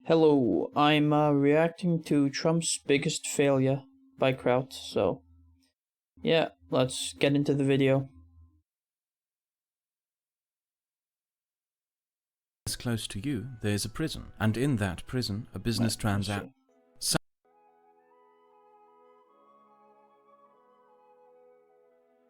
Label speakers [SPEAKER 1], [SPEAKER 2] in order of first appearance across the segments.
[SPEAKER 1] Hello, I'm reacting to Trump's biggest failure by Kraut, so yeah, let's get into the video.
[SPEAKER 2] As close to you, there is a prison, and in that prison, a business transaction.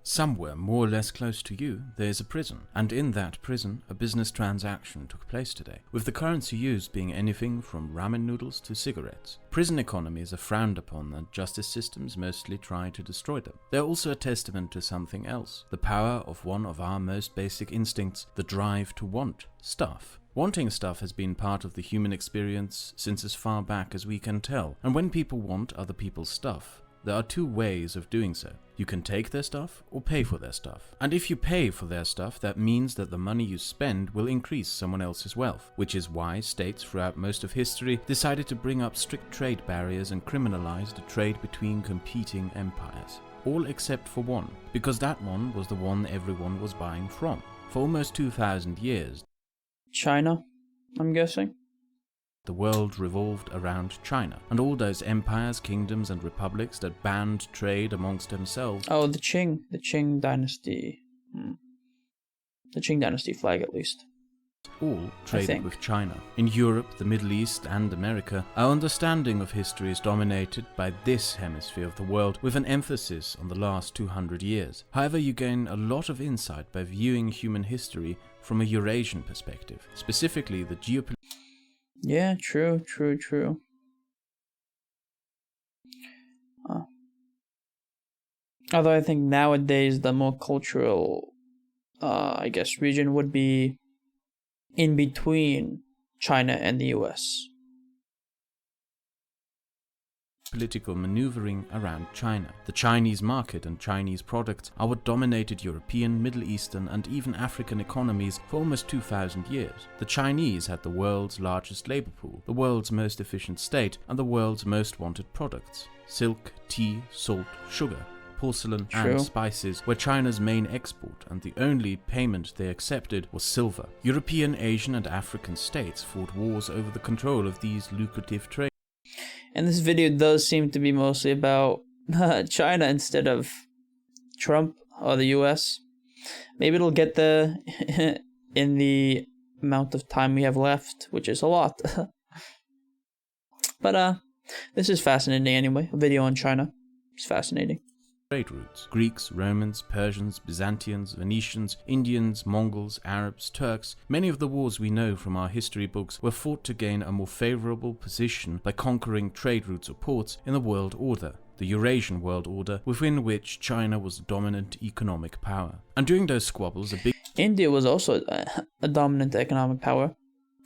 [SPEAKER 2] Somewhere more or less close to you, there is a prison, and in that prison, a business transaction took place today, with the currency used being anything from ramen noodles to cigarettes. Prison economies are frowned upon, and justice systems mostly try to destroy them. They are also a testament to something else, the power of one of our most basic instincts, the drive to want stuff. Wanting stuff has been part of the human experience since as far back as we can tell, and when people want other people's stuff, there are two ways of doing so. You can take their stuff or pay for their stuff. And if you pay for their stuff, that means that the money you spend will increase someone else's wealth, which is why states throughout most of history decided to bring up strict trade barriers and criminalize the trade between competing empires. All except for one, because that one was the one everyone was buying from. For almost 2,000 years,
[SPEAKER 1] China, I'm guessing.
[SPEAKER 2] The world revolved around China, and all those empires, kingdoms, and republics that banned trade amongst themselves.
[SPEAKER 1] Oh, the Qing dynasty. The Qing dynasty flag, at least.
[SPEAKER 2] All traded with China. In Europe, the Middle East, and America, our understanding of history is dominated by this hemisphere of the world, with an emphasis on the last 200 years. However, you gain a lot of insight by viewing human history from a Eurasian perspective, specifically the geopolitical.
[SPEAKER 1] Yeah, true. Although I think nowadays the more cultural, region would be in between China and the US.
[SPEAKER 2] Political maneuvering around China. The Chinese market and Chinese products are what dominated European, Middle Eastern, and even African economies for almost 2,000 years. The Chinese had the world's largest labor pool, the world's most efficient state, and the world's most wanted products. Silk, tea, salt, sugar, porcelain, and spices were China's main export, and the only payment they accepted was silver. European, Asian, and African states fought wars over the control of these lucrative trade.
[SPEAKER 1] And this video does seem to be mostly about China instead of Trump or the US. Maybe it'll get there in the amount of time we have left, which is a lot. But this is fascinating anyway. A video on China. It's fascinating.
[SPEAKER 2] Trade routes. Greeks, Romans, Persians, Byzantines, Venetians, Indians, Mongols, Arabs, Turks. Many of the wars we know from our history books were fought to gain a more favorable position by conquering trade routes or ports in the world order, the Eurasian world order, within which China was the dominant economic power. And during those squabbles,
[SPEAKER 1] India was also a dominant economic power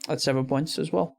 [SPEAKER 1] at several points as well.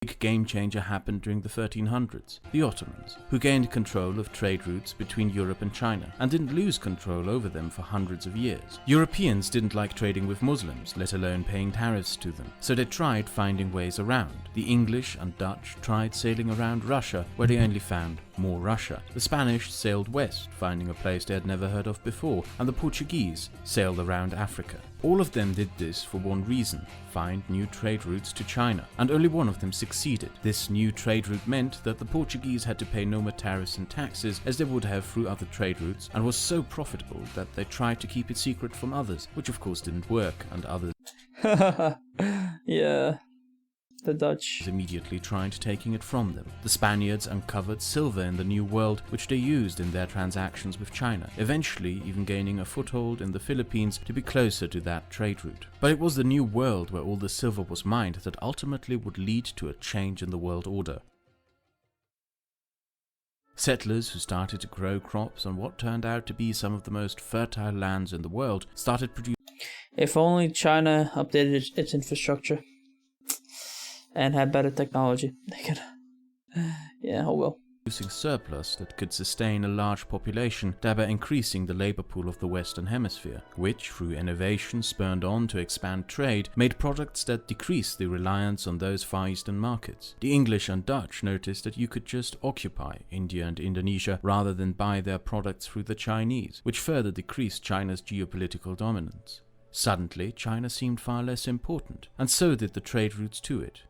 [SPEAKER 2] Big game changer happened during the 1300s. The Ottomans, who gained control of trade routes between Europe and China, and didn't lose control over them for hundreds of years. Europeans didn't like trading with Muslims, let alone paying tariffs to them, so they tried finding ways around. The English and Dutch tried sailing around Russia, where they only found more Russia. The Spanish sailed west, finding a place they had never heard of before, and the Portuguese sailed around Africa. All of them did this for one reason: find new trade routes to China, and only one of them succeeded. This new trade route meant that the Portuguese had to pay no more tariffs and taxes as they would have through other trade routes, and was so profitable that they tried to keep it secret from others, which of course didn't work, and others
[SPEAKER 1] yeah, the Dutch
[SPEAKER 2] immediately tried taking it from them. The Spaniards uncovered silver in the New World, which they used in their transactions with China, eventually even gaining a foothold in the Philippines to be closer to that trade route. But it was the New World where all the silver was mined that ultimately would lead to a change in the world order. Settlers who started to grow crops on what turned out to be some of the most fertile lands in the world started producing.
[SPEAKER 1] If only China updated its infrastructure and had better technology, they could. Yeah, oh well.
[SPEAKER 2] Producing surplus that could sustain a large population, thereby increasing the labor pool of the Western Hemisphere, which, through innovation spurred on to expand trade, made products that decreased the reliance on those Far Eastern markets. The English and Dutch noticed that you could just occupy India and Indonesia rather than buy their products through the Chinese, which further decreased China's geopolitical dominance. Suddenly, China seemed far less important, and so did the trade routes to it.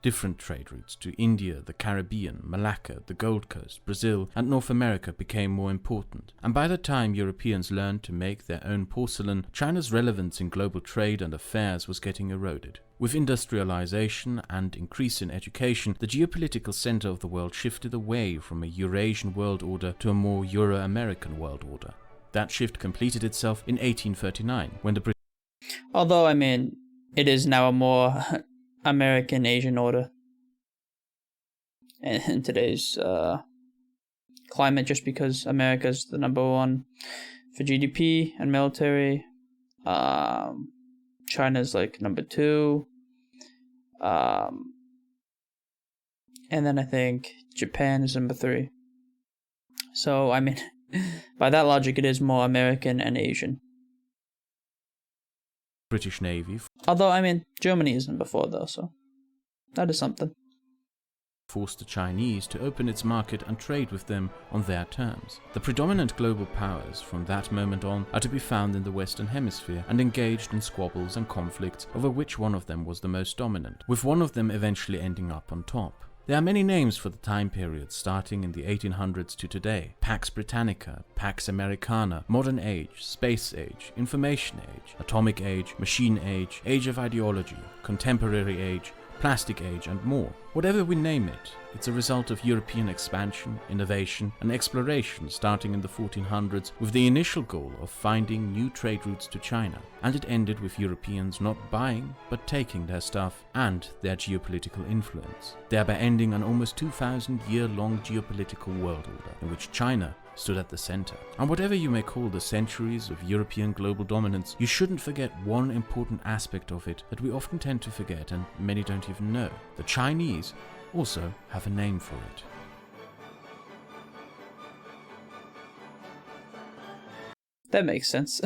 [SPEAKER 2] Different trade routes to India, the Caribbean, Malacca, the Gold Coast, Brazil, and North America became more important. And by the time Europeans learned to make their own porcelain, China's relevance in global trade and affairs was getting eroded. With industrialization and increase in education, the geopolitical center of the world shifted away from a Eurasian world order to a more Euro-American world order. That shift completed itself in 1839, when the British...
[SPEAKER 1] Although, I mean, it is now a more American Asian order in today's climate, just because America's the number one for GDP and military. China's like number 2. And then I think Japan is number 3. So, I mean, by that logic, it is more American and Asian.
[SPEAKER 2] British Navy.
[SPEAKER 1] Although, I mean, Germany is number 4 though, so that is something.
[SPEAKER 2] Forced the Chinese to open its market and trade with them on their terms. The predominant global powers from that moment on are to be found in the Western Hemisphere and engaged in squabbles and conflicts over which one of them was the most dominant, with one of them eventually ending up on top. There are many names for the time period starting in the 1800s to today: Pax Britannica, Pax Americana, Modern Age, Space Age, Information Age, Atomic Age, Machine Age, Age of Ideology, Contemporary Age, Plastic Age, and more. Whatever we name it, it's a result of European expansion, innovation, and exploration starting in the 1400s with the initial goal of finding new trade routes to China, and it ended with Europeans not buying but taking their stuff and their geopolitical influence, thereby ending an almost 2,000-year-long geopolitical world order in which China stood at the center. And whatever you may call the centuries of European global dominance, you shouldn't forget one important aspect of it that we often tend to forget and many don't even know. The Chinese also have a name for it.
[SPEAKER 1] That makes sense.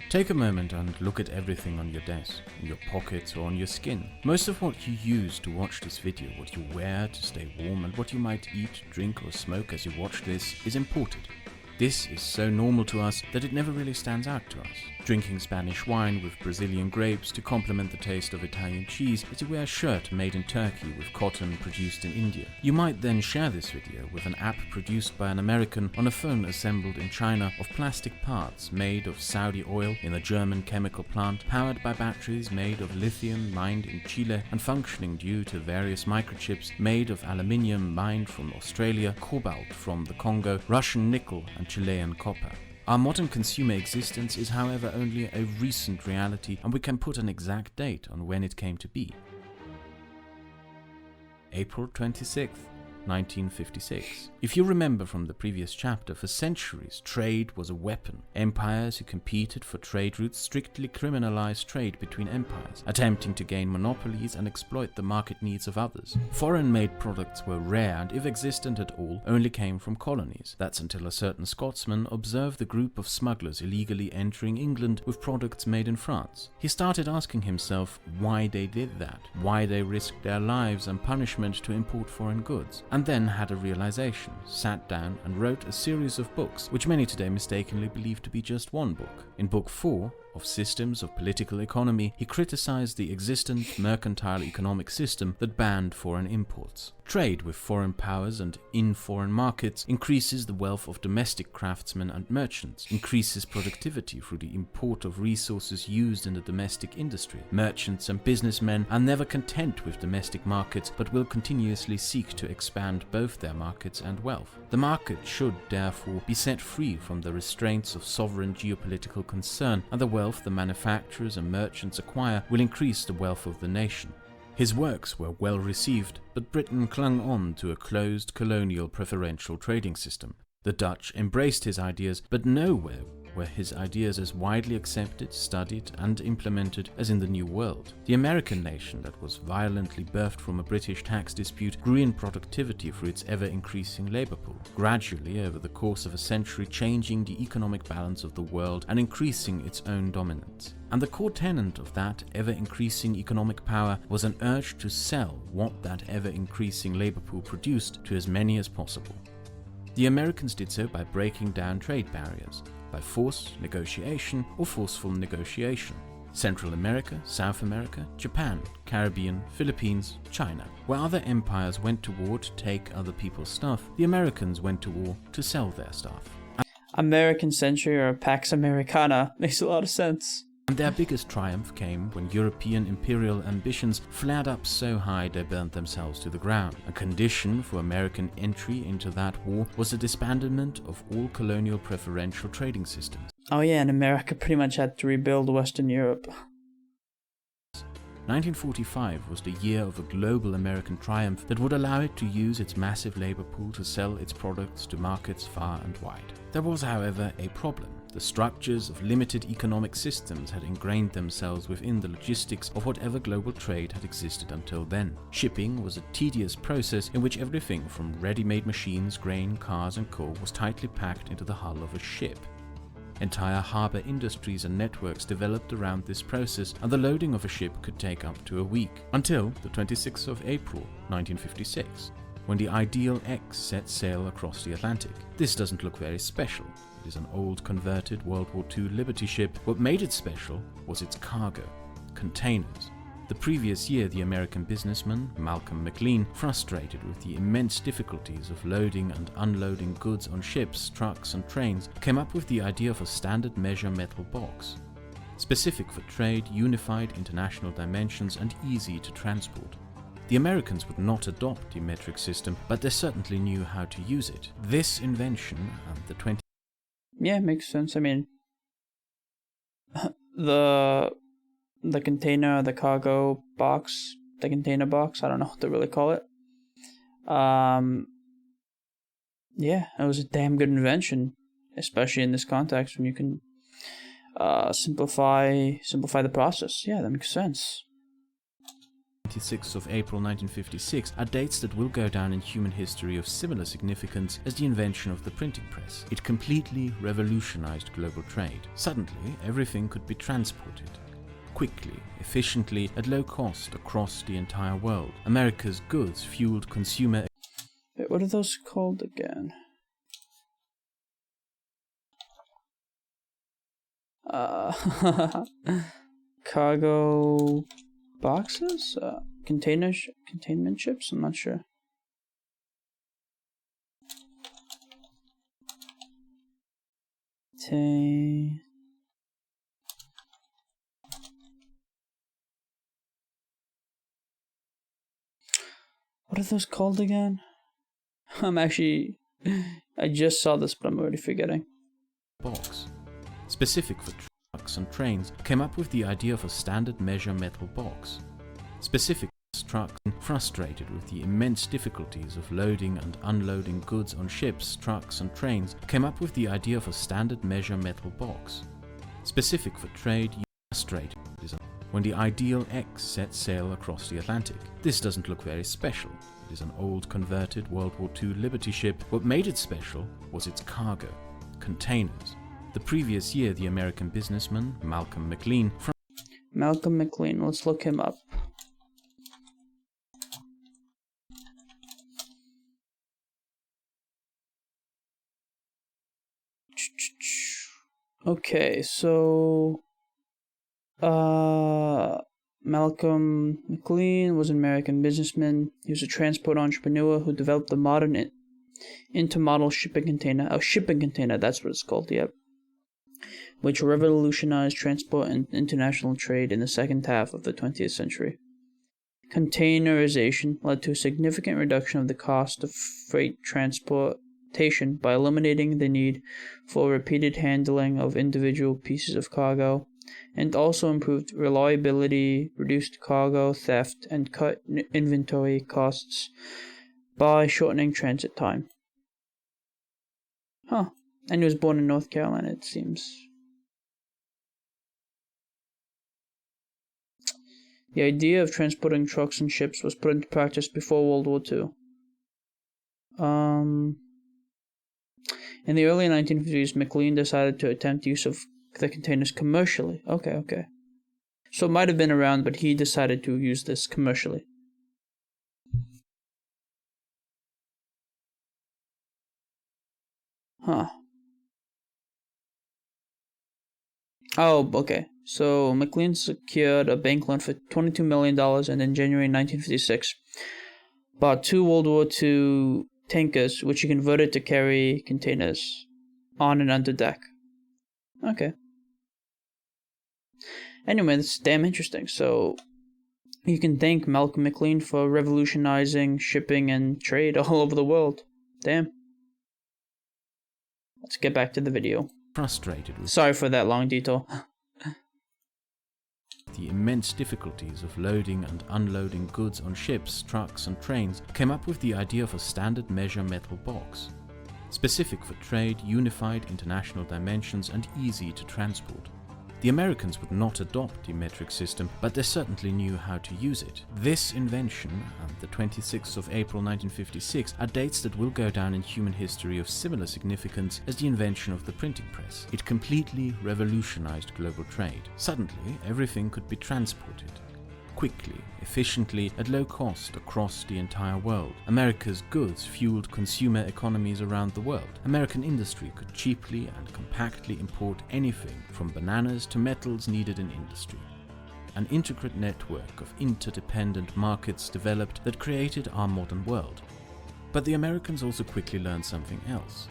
[SPEAKER 2] Take a moment and look at everything on your desk, in your pockets or on your skin. Most of what you use to watch this video, what you wear to stay warm, and what you might eat, drink or smoke as you watch this is imported. This is so normal to us that it never really stands out to us. Drinking Spanish wine with Brazilian grapes to complement the taste of Italian cheese is to wear a shirt made in Turkey with cotton produced in India. You might then share this video with an app produced by an American on a phone assembled in China of plastic parts made of Saudi oil in a German chemical plant, powered by batteries made of lithium mined in Chile and functioning due to various microchips made of aluminium mined from Australia, cobalt from the Congo, Russian nickel and Chilean copper. Our modern consumer existence is, however, only a recent reality, and we can put an exact date on when it came to be. April 26th, 1956. If you remember from the previous chapter, for centuries trade was a weapon. Empires who competed for trade routes strictly criminalized trade between empires, attempting to gain monopolies and exploit the market needs of others. Foreign-made products were rare and, if existent at all, only came from colonies. That's until a certain Scotsman observed the group of smugglers illegally entering England with products made in France. He started asking himself why they did that, why they risked their lives and punishment to import foreign goods, and then had a realization, sat down and wrote a series of books, which many today mistakenly believe to be just one book. In book 4, of Systems of Political Economy, he criticized the existent mercantile economic system that banned foreign imports. Trade with foreign powers and in foreign markets increases the wealth of domestic craftsmen and merchants, increases productivity through the import of resources used in the domestic industry. Merchants and businessmen are never content with domestic markets, but will continuously seek to expand both their markets and wealth. The market should, therefore, be set free from the restraints of sovereign geopolitical concern, and the wealth the manufacturers and merchants acquire will increase the wealth of the nation. His works were well received, but Britain clung on to a closed colonial preferential trading system. The Dutch embraced his ideas, but nowhere were his ideas as widely accepted, studied, and implemented as in the New World. The American nation that was violently birthed from a British tax dispute grew in productivity through its ever-increasing labor pool, gradually over the course of a century changing the economic balance of the world and increasing its own dominance. And the core tenet of that ever-increasing economic power was an urge to sell what that ever-increasing labor pool produced to as many as possible. The Americans did so by breaking down trade barriers. by force, negotiation, or forceful negotiation. Central America, South America, Japan, Caribbean, Philippines, China. Where other empires went to war to take other people's stuff, the Americans went to war to sell their stuff.
[SPEAKER 1] American Century or Pax Americana makes a lot of sense.
[SPEAKER 2] And their biggest triumph came when European imperial ambitions flared up so high they burnt themselves to the ground. A condition for American entry into that war was the disbandment of all colonial preferential trading systems.
[SPEAKER 1] Oh yeah, and America pretty much had to rebuild Western Europe.
[SPEAKER 2] 1945 was the year of a global American triumph that would allow it to use its massive labor pool to sell its products to markets far and wide. There was, however, a problem. The structures of limited economic systems had ingrained themselves within the logistics of whatever global trade had existed until then. Shipping was a tedious process in which everything from ready-made machines, grain, cars and coal was tightly packed into the hull of a ship. Entire harbour industries and networks developed around this process, and the loading of a ship could take up to a week, until the 26th of April 1956, when the Ideal X set sail across the Atlantic. This doesn't look very special. It is an old converted World War II Liberty ship. What made it special was its cargo, containers. The previous year, the American businessman Malcolm McLean, frustrated with the immense difficulties of loading and unloading goods on ships, trucks and trains, came up with the idea of a standard measure metal box. Specific for trade, unified international dimensions and easy to transport. The Americans would not adopt the metric system, but they certainly knew how to use it. This invention and the 20...
[SPEAKER 1] Yeah, makes sense. I mean, the container, the cargo box, the container box, I don't know what to really call it. Yeah, it was a damn good invention, especially in this context when you can simplify the process. Yeah, that makes sense.
[SPEAKER 2] 26th of April 1956 are dates that will go down in human history of similar significance as the invention of the printing press. It completely revolutionized global trade. Suddenly, everything could be transported quickly, efficiently, at low cost across the entire world. America's goods fueled consumer...
[SPEAKER 1] Wait, what are those called again? Cargo boxes? Containment ships? I'm not sure. What are those called again? I just saw this, but I'm already forgetting.
[SPEAKER 2] Box. Specific for trucks and trains, came up with the idea of a standard measure metal box. Specific trucks, frustrated with the immense difficulties of loading and unloading goods on ships, trucks and trains, came up with the idea of a standard measure metal box. Specific for trade, frustrated when the Ideal X set sail across the Atlantic. This doesn't look very special. It is an old converted World War II Liberty ship. What made it special was its cargo, containers. The previous year, the American businessman Malcolm McLean...
[SPEAKER 1] Malcolm McLean, let's look him up. Okay, so... Malcolm McLean was an American businessman. He was a transport entrepreneur who developed the modern intermodal shipping container. Oh, shipping container, that's what it's called, yep. Which revolutionized transport and international trade in the second half of the 20th century. Containerization led to a significant reduction of the cost of freight transportation by eliminating the need for repeated handling of individual pieces of cargo, and also improved reliability, reduced cargo theft, and cut inventory costs by shortening transit time. Huh. And he was born in North Carolina, it seems. The idea of transporting trucks and ships was put into practice before World War II. In the early 1950s, McLean decided to attempt use of the containers commercially. Okay. So it might have been around, but he decided to use this commercially. Huh. Oh, okay. So McLean secured a bank loan for $22 million, and in January 1956, bought two World War II tankers, which he converted to carry containers on and under deck. Okay. Anyway, that's damn interesting. So you can thank Malcolm McLean for revolutionizing shipping and trade all over the world. Damn. Let's get back to the video.
[SPEAKER 2] Frustrated with
[SPEAKER 1] Sorry for that long detour.
[SPEAKER 2] the immense difficulties of loading and unloading goods on ships, trucks, and trains, came up with the idea of a standard measure metal box, specific for trade, unified international dimensions, and easy to transport. The Americans would not adopt the metric system, but they certainly knew how to use it. This invention, and the 26th of April 1956, are dates that will go down in human history of similar significance as the invention of the printing press. It completely revolutionized global trade. Suddenly, everything could be transported quickly, efficiently, at low cost across the entire world. America's goods fueled consumer economies around the world. American industry could cheaply and compactly import anything from bananas to metals needed in industry. An intricate network of interdependent markets developed that created our modern world. But the Americans also quickly learned something else.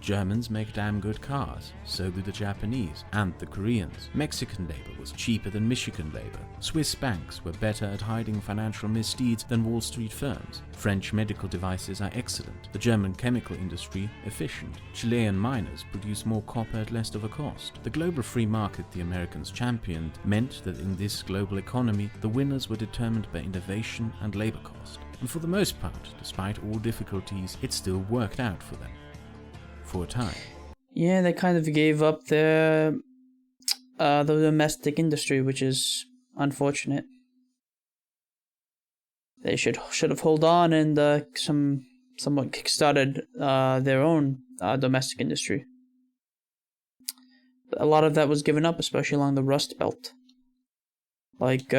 [SPEAKER 2] Germans make damn good cars, so do the Japanese and the Koreans. Mexican labor was cheaper than Michigan labor. Swiss banks were better at hiding financial misdeeds than Wall Street firms. French medical devices are excellent. The German chemical industry efficient. Chilean miners produce more copper at less of a cost. The global free market the Americans championed meant that in this global economy, the winners were determined by innovation and labor cost. And for the most part, despite all difficulties, it still worked out for them. For a time.
[SPEAKER 1] Yeah, they kind of gave up the domestic industry, which is unfortunate. They should have held on and somewhat kickstarted their own domestic industry. But a lot of that was given up, especially along the Rust Belt, like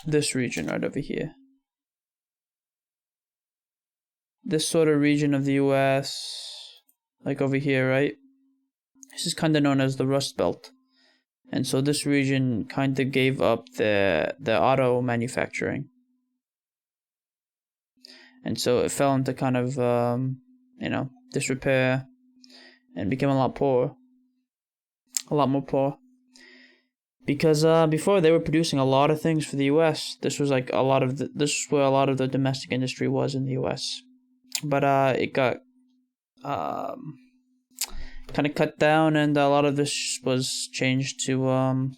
[SPEAKER 1] this region right over here. This sort of region of the US, like over here, right? This is kind of known as the Rust Belt. And so this region kind of gave up the auto manufacturing. And so it fell into kind of, disrepair and became a lot poorer. A lot more poor. Because before they were producing a lot of things for the US. This was like this is where a lot of the domestic industry was in the US. But it got kind of cut down, and a lot of this was changed to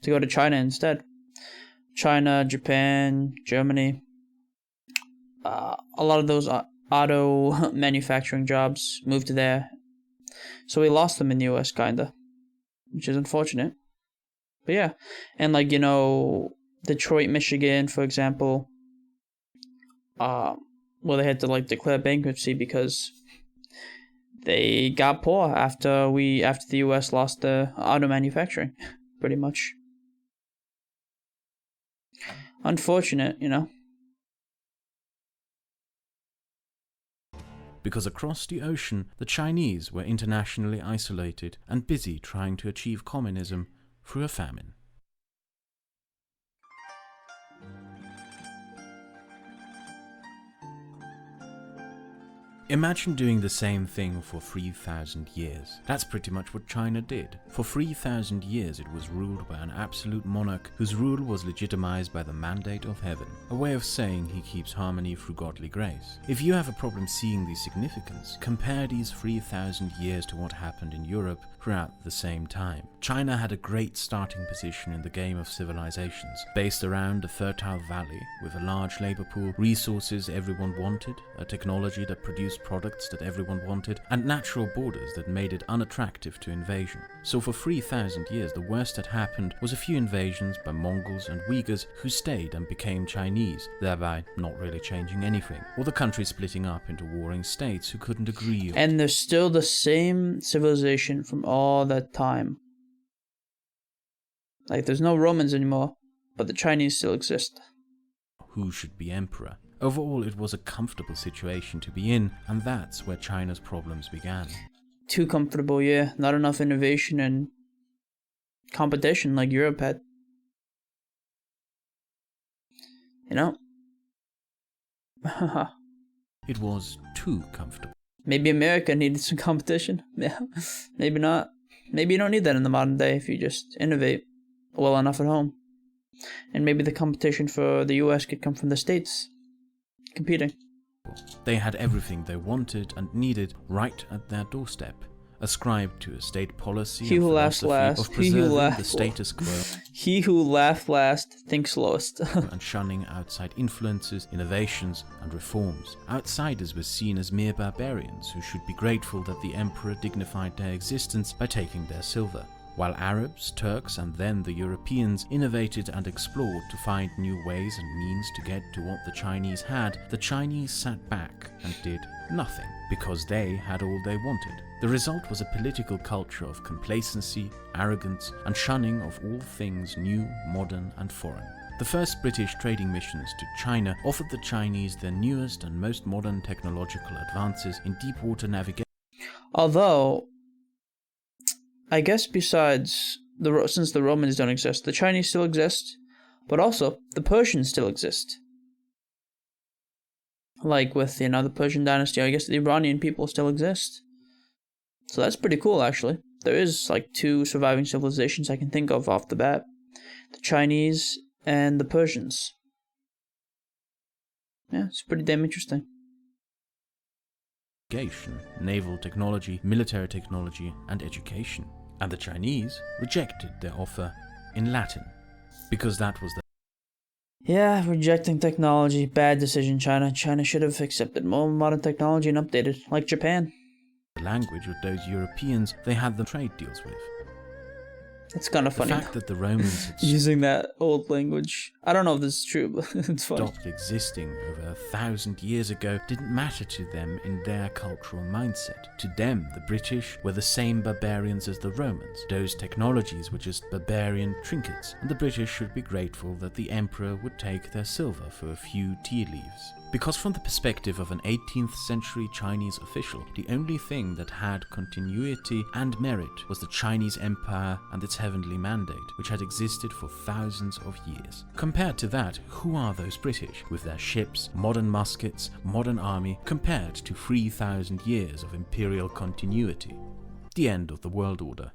[SPEAKER 1] go to China instead. China, Japan, Germany. A lot of those auto manufacturing jobs moved there. So we lost them in the US, kinda. Which is unfortunate. But yeah. And Detroit, Michigan, for example. They had to declare bankruptcy because they got poor after the US lost the auto manufacturing, pretty much. Unfortunate,
[SPEAKER 2] Because across the ocean, the Chinese were internationally isolated and busy trying to achieve communism through a famine. Imagine doing the same thing for 3,000 years. That's pretty much what China did. For 3,000 years it was ruled by an absolute monarch whose rule was legitimized by the mandate of heaven, a way of saying he keeps harmony through godly grace. If you have a problem seeing the significance, compare these 3,000 years to what happened in Europe throughout the same time. China had a great starting position in the game of civilizations, based around a fertile valley with a large labor pool, resources everyone wanted, a technology that produced products that everyone wanted, and natural borders that made it unattractive to invasion. So for 3,000 years the worst that happened was a few invasions by Mongols and Uyghurs who stayed and became Chinese, thereby not really changing anything, or the country splitting up into warring states who couldn't agree.
[SPEAKER 1] And there's still the same civilization from all that time. There's no Romans anymore, but the Chinese still exist.
[SPEAKER 2] Who should be emperor? Overall, it was a comfortable situation to be in, and that's where China's problems began.
[SPEAKER 1] Too comfortable, yeah. Not enough innovation and competition like Europe had. You know?
[SPEAKER 2] It was too comfortable.
[SPEAKER 1] Maybe America needed some competition. Yeah. Maybe not. Maybe you don't need that in the modern day if you just innovate well enough at home. And maybe the competition for the US could come from the States competing.
[SPEAKER 2] They had everything they wanted and needed right at their doorstep, ascribed to a state policy
[SPEAKER 1] He
[SPEAKER 2] and
[SPEAKER 1] who laughs
[SPEAKER 2] philosophy
[SPEAKER 1] last,
[SPEAKER 2] of
[SPEAKER 1] he who
[SPEAKER 2] preserving the
[SPEAKER 1] laughs
[SPEAKER 2] status quo
[SPEAKER 1] He who laughed last thinks slowest.
[SPEAKER 2] and shunning outside influences, innovations, and reforms. Outsiders were seen as mere barbarians who should be grateful that the emperor dignified their existence by taking their silver. While Arabs, Turks, and then the Europeans innovated and explored to find new ways and means to get to what the Chinese had, the Chinese sat back and did nothing, because they had all they wanted. The result was a political culture of complacency, arrogance, and shunning of all things new, modern, and foreign. The first British trading missions to China offered the Chinese their newest and most modern technological advances in deep water navigation.
[SPEAKER 1] Although, I guess besides, since the Romans don't exist, the Chinese still exist, but also the Persians still exist. Like with, the Persian dynasty, I guess the Iranian people still exist. So that's pretty cool, actually. There is, 2 surviving civilizations I can think of off the bat. The Chinese and the Persians. Yeah, it's pretty damn interesting.
[SPEAKER 2] Naval technology, military technology, and education. And the Chinese rejected their offer in Latin, because that was the
[SPEAKER 1] Yeah, rejecting technology, bad decision, China. China should have accepted more modern technology and updated, like Japan.
[SPEAKER 2] language of those Europeans they had the trade deals with.
[SPEAKER 1] It's kind of funny.
[SPEAKER 2] The fact that the Romans had
[SPEAKER 1] using that old language. I don't know if this is true, but it's funny.
[SPEAKER 2] stopped existing over 1,000 years ago didn't matter to them in their cultural mindset. To them, the British were the same barbarians as the Romans. Those technologies were just barbarian trinkets, and the British should be grateful that the emperor would take their silver for a few tea leaves. Because from the perspective of an 18th century Chinese official, the only thing that had continuity and merit was the Chinese Empire and its heavenly mandate, which had existed for thousands of years. Compared to that, who are those British, with their ships, modern muskets, modern army, compared to 3,000 years of imperial continuity? The end of the world order.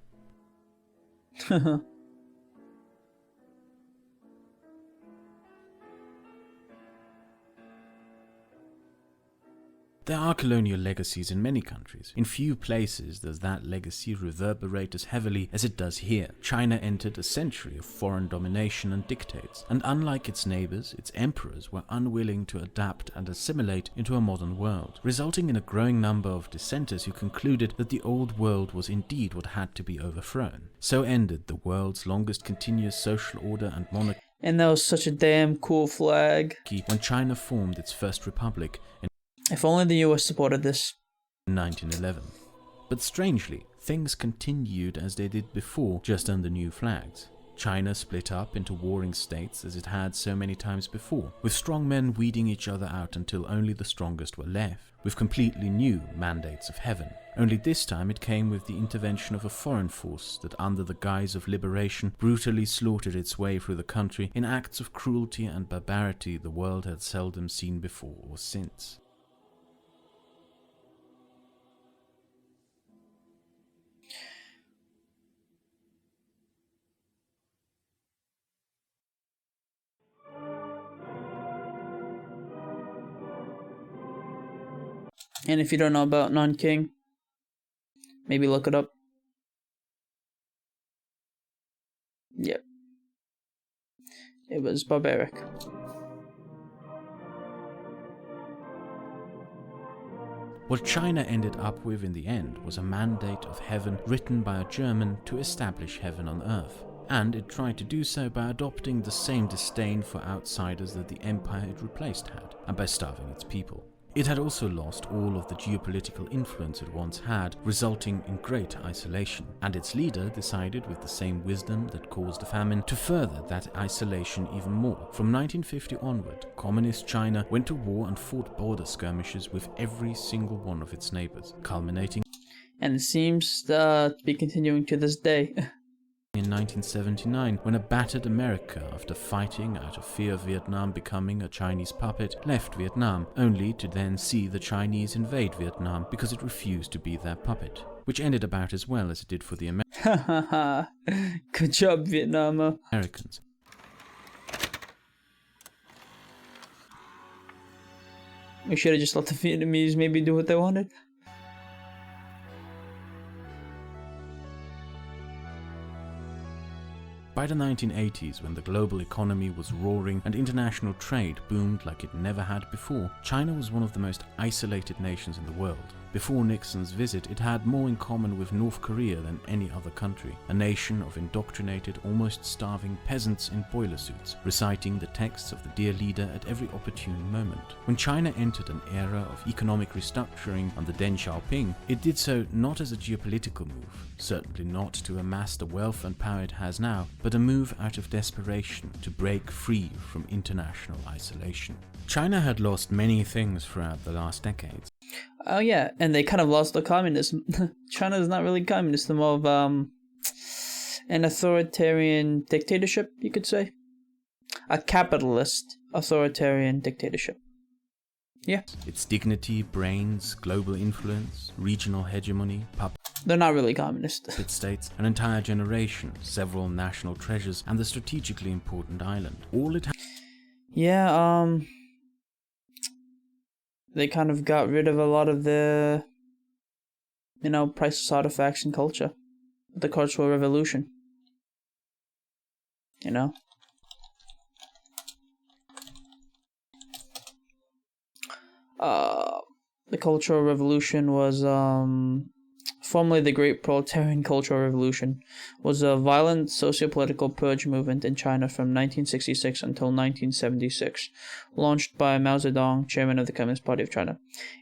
[SPEAKER 2] There are colonial legacies in many countries. In few places does that legacy reverberate as heavily as it does here. China entered a century of foreign domination and dictates, and unlike its neighbors, its emperors were unwilling to adapt and assimilate into a modern world, resulting in a growing number of dissenters who concluded that the old world was indeed what had to be overthrown. So ended the world's longest continuous social order and monarchy.
[SPEAKER 1] And that was such a damn cool flag.
[SPEAKER 2] When China formed its first republic in
[SPEAKER 1] If only the US supported this.
[SPEAKER 2] 1911. But strangely, things continued as they did before, just under new flags. China split up into warring states as it had so many times before, with strong men weeding each other out until only the strongest were left, with completely new mandates of heaven. Only this time it came with the intervention of a foreign force that, under the guise of liberation, brutally slaughtered its way through the country in acts of cruelty and barbarity the world had seldom seen before or since.
[SPEAKER 1] And if you don't know about Non-King, maybe look it up. Yep. It was barbaric.
[SPEAKER 2] What China ended up with in the end was a mandate of heaven written by a German to establish heaven on earth. And it tried to do so by adopting the same disdain for outsiders that the empire it replaced had, and by starving its people. It had also lost all of the geopolitical influence it once had, resulting in great isolation, and its leader decided with the same wisdom that caused the famine to further that isolation even more. From 1950 onward, Communist China went to war and fought border skirmishes with every single one of its neighbors, culminating
[SPEAKER 1] and it seems to be continuing to this day.
[SPEAKER 2] In 1979, when a battered America, after fighting out of fear of Vietnam becoming a Chinese puppet, left Vietnam, only to then see the Chinese invade Vietnam because it refused to be their puppet, which ended about as well as it did for the
[SPEAKER 1] Good job, Vietnam.
[SPEAKER 2] Americans.
[SPEAKER 1] We should have just let the Vietnamese maybe do what they wanted.
[SPEAKER 2] By the 1980s, when the global economy was roaring and international trade boomed like it never had before, China was one of the most isolated nations in the world. Before Nixon's visit, it had more in common with North Korea than any other country, a nation of indoctrinated, almost starving peasants in boiler suits, reciting the texts of the dear leader at every opportune moment. When China entered an era of economic restructuring under Deng Xiaoping, it did so not as a geopolitical move, certainly not to amass the wealth and power it has now, but a move out of desperation to break free from international isolation. China had lost many things throughout the last decades.
[SPEAKER 1] Oh yeah, and they kind of lost the communism. China is not really communist, they're more of an authoritarian dictatorship, you could say. A capitalist authoritarian dictatorship. Yeah.
[SPEAKER 2] Its dignity, brains, global influence, regional hegemony,
[SPEAKER 1] they're not really communist.
[SPEAKER 2] puppet states, an entire generation, several national treasures, and the strategically important island. All it had.
[SPEAKER 1] Yeah, they kind of got rid of a lot of the, priceless artifacts and culture. The Cultural Revolution. The Cultural Revolution was, formerly the Great Proletarian Cultural Revolution, was a violent socio-political purge movement in China from 1966 until 1976, launched by Mao Zedong, chairman of the Communist Party of China.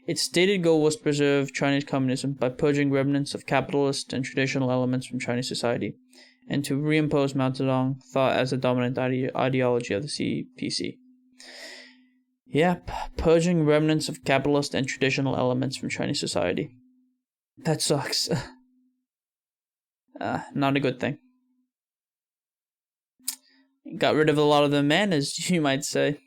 [SPEAKER 1] Its stated goal was to preserve Chinese communism by purging remnants of capitalist and traditional elements from Chinese society, and to reimpose Mao Zedong thought as the dominant ideology of the CPC. Yep, purging remnants of capitalist and traditional elements from Chinese society. That sucks. Not a good thing. Got rid of a lot of the manners, you might say.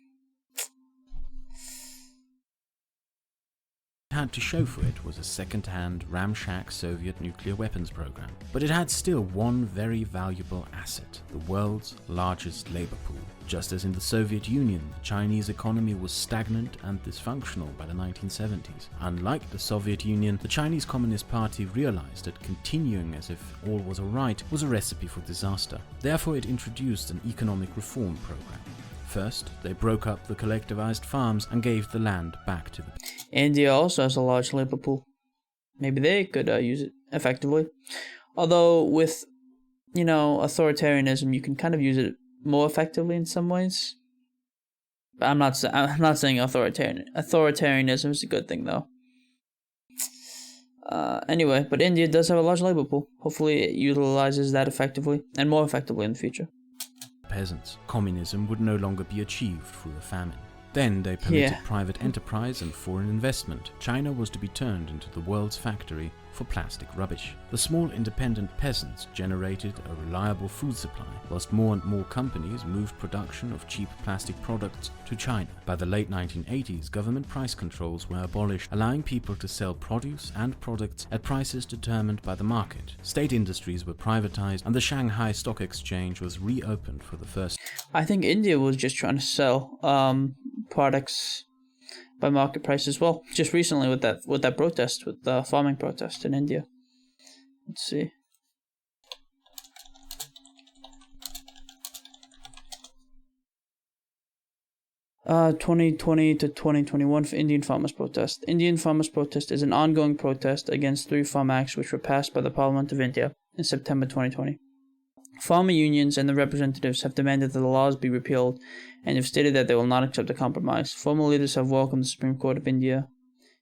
[SPEAKER 2] Had to show for it was a second-hand, ramshack Soviet nuclear weapons program. But it had still one very valuable asset, the world's largest labor pool. Just as in the Soviet Union, the Chinese economy was stagnant and dysfunctional by the 1970s. Unlike the Soviet Union, the Chinese Communist Party realized that continuing as if all was alright was a recipe for disaster. Therefore, it introduced an economic reform program. First, they broke up the collectivized farms and gave the land back to the people.
[SPEAKER 1] India also has a large labor pool. Maybe they could use it effectively. Although with, authoritarianism, you can kind of use it more effectively in some ways. But I'm not saying authoritarianism is a good thing though. Anyway, but India does have a large labor pool. Hopefully it utilizes that effectively and more effectively in the future.
[SPEAKER 2] Peasants. Communism would no longer be achieved through a famine. Then they permitted private enterprise and foreign investment. China was to be turned into the world's factory for plastic rubbish. The small independent peasants generated a reliable food supply, whilst more and more companies moved production of cheap plastic products to China. By the late 1980s, government price controls were abolished, allowing people to sell produce and products at prices determined by the market. State industries were privatized, and the Shanghai Stock Exchange was reopened for the first.
[SPEAKER 1] I think India was just trying to sell products by market price as well. Just recently with that protest, with the farming protest in India. Let's see. Uh, 2020 to 2021 for Indian Farmers Protest. Indian Farmers Protest is an ongoing protest against 3 farm acts which were passed by the Parliament of India in September 2020. Farmer unions and their representatives have demanded that the laws be repealed and have stated that they will not accept a compromise. Former leaders have welcomed the Supreme Court of India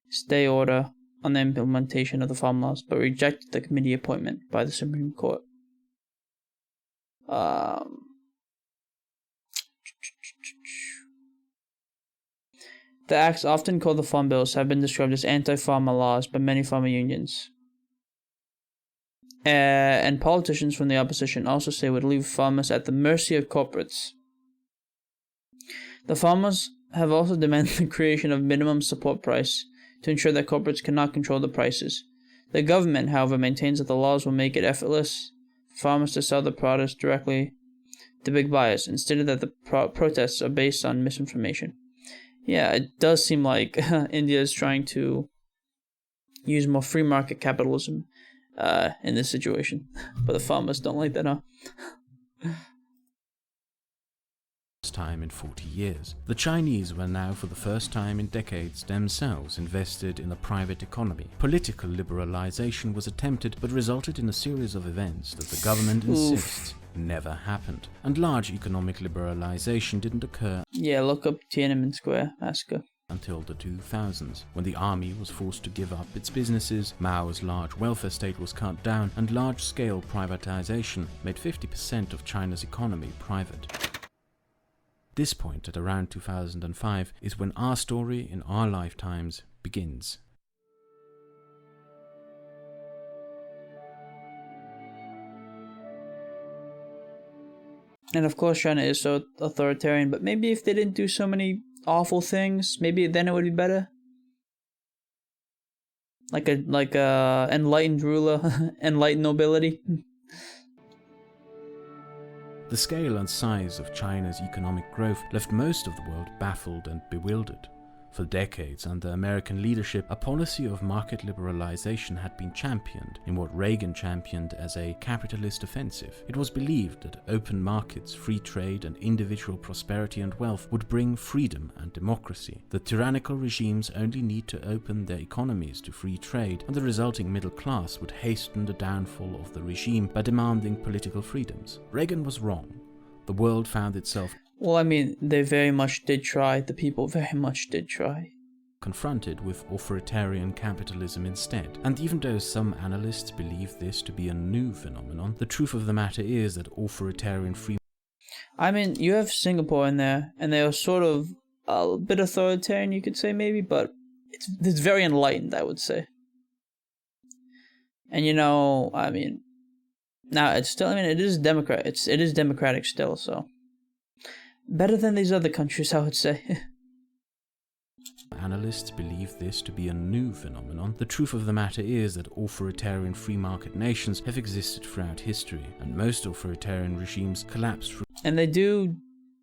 [SPEAKER 1] stay order on the implementation of the farm laws, but rejected the committee appointment by the Supreme Court. The acts, often called the Farm Bills, have been described as anti-farmer laws by many farmer unions. And politicians from the opposition also say would leave farmers at the mercy of corporates. The farmers have also demanded the creation of minimum support price to ensure that corporates cannot control the prices. The government, however, maintains that the laws will make it effortless for farmers to sell their products directly to big buyers, instead that the protests are based on misinformation. Yeah, it does seem like India is trying to use more free market capitalism in this situation, but the farmers don't like that, huh?
[SPEAKER 2] Time in 40 years. The Chinese were now for the first time in decades themselves invested in a private economy. Political liberalization was attempted but resulted in a series of events that the government insists never happened. And large economic liberalization didn't occur.
[SPEAKER 1] Yeah, look up Tiananmen Square massacre.
[SPEAKER 2] Until the 2000s, when the army was forced to give up its businesses, Mao's large welfare state was cut down, and large-scale privatization made 50% of China's economy private. This point, at around 2005, is when our story in our lifetimes begins.
[SPEAKER 1] And of course China is so authoritarian, but maybe if they didn't do so many awful things, maybe then it would be better. Like a enlightened ruler, enlightened nobility.
[SPEAKER 2] The scale and size of China's economic growth left most of the world baffled and bewildered. For decades under American leadership, a policy of market liberalization had been championed in what Reagan championed as a capitalist offensive. It was believed that open markets, free trade, and individual prosperity and wealth would bring freedom and democracy. The tyrannical regimes only need to open their economies to free trade, and the resulting middle class would hasten the downfall of the regime by demanding political freedoms. Reagan was wrong. The world found itself
[SPEAKER 1] Well, I mean, they very much did try. The people very much did try.
[SPEAKER 2] Confronted with authoritarian capitalism instead. And even though some analysts believe this to be a new phenomenon, the truth of the matter is that authoritarian free...
[SPEAKER 1] I mean, you have Singapore in there, and they are sort of a bit authoritarian, you could say, maybe, but it's very enlightened, I would say. And you know, I mean, now it's still, I mean, it is democratic still, so better than these other countries, I would say.
[SPEAKER 2] Analysts believe this to be a new phenomenon. The truth of the matter is that authoritarian free market nations have existed throughout history, and most authoritarian regimes collapse through
[SPEAKER 1] And they do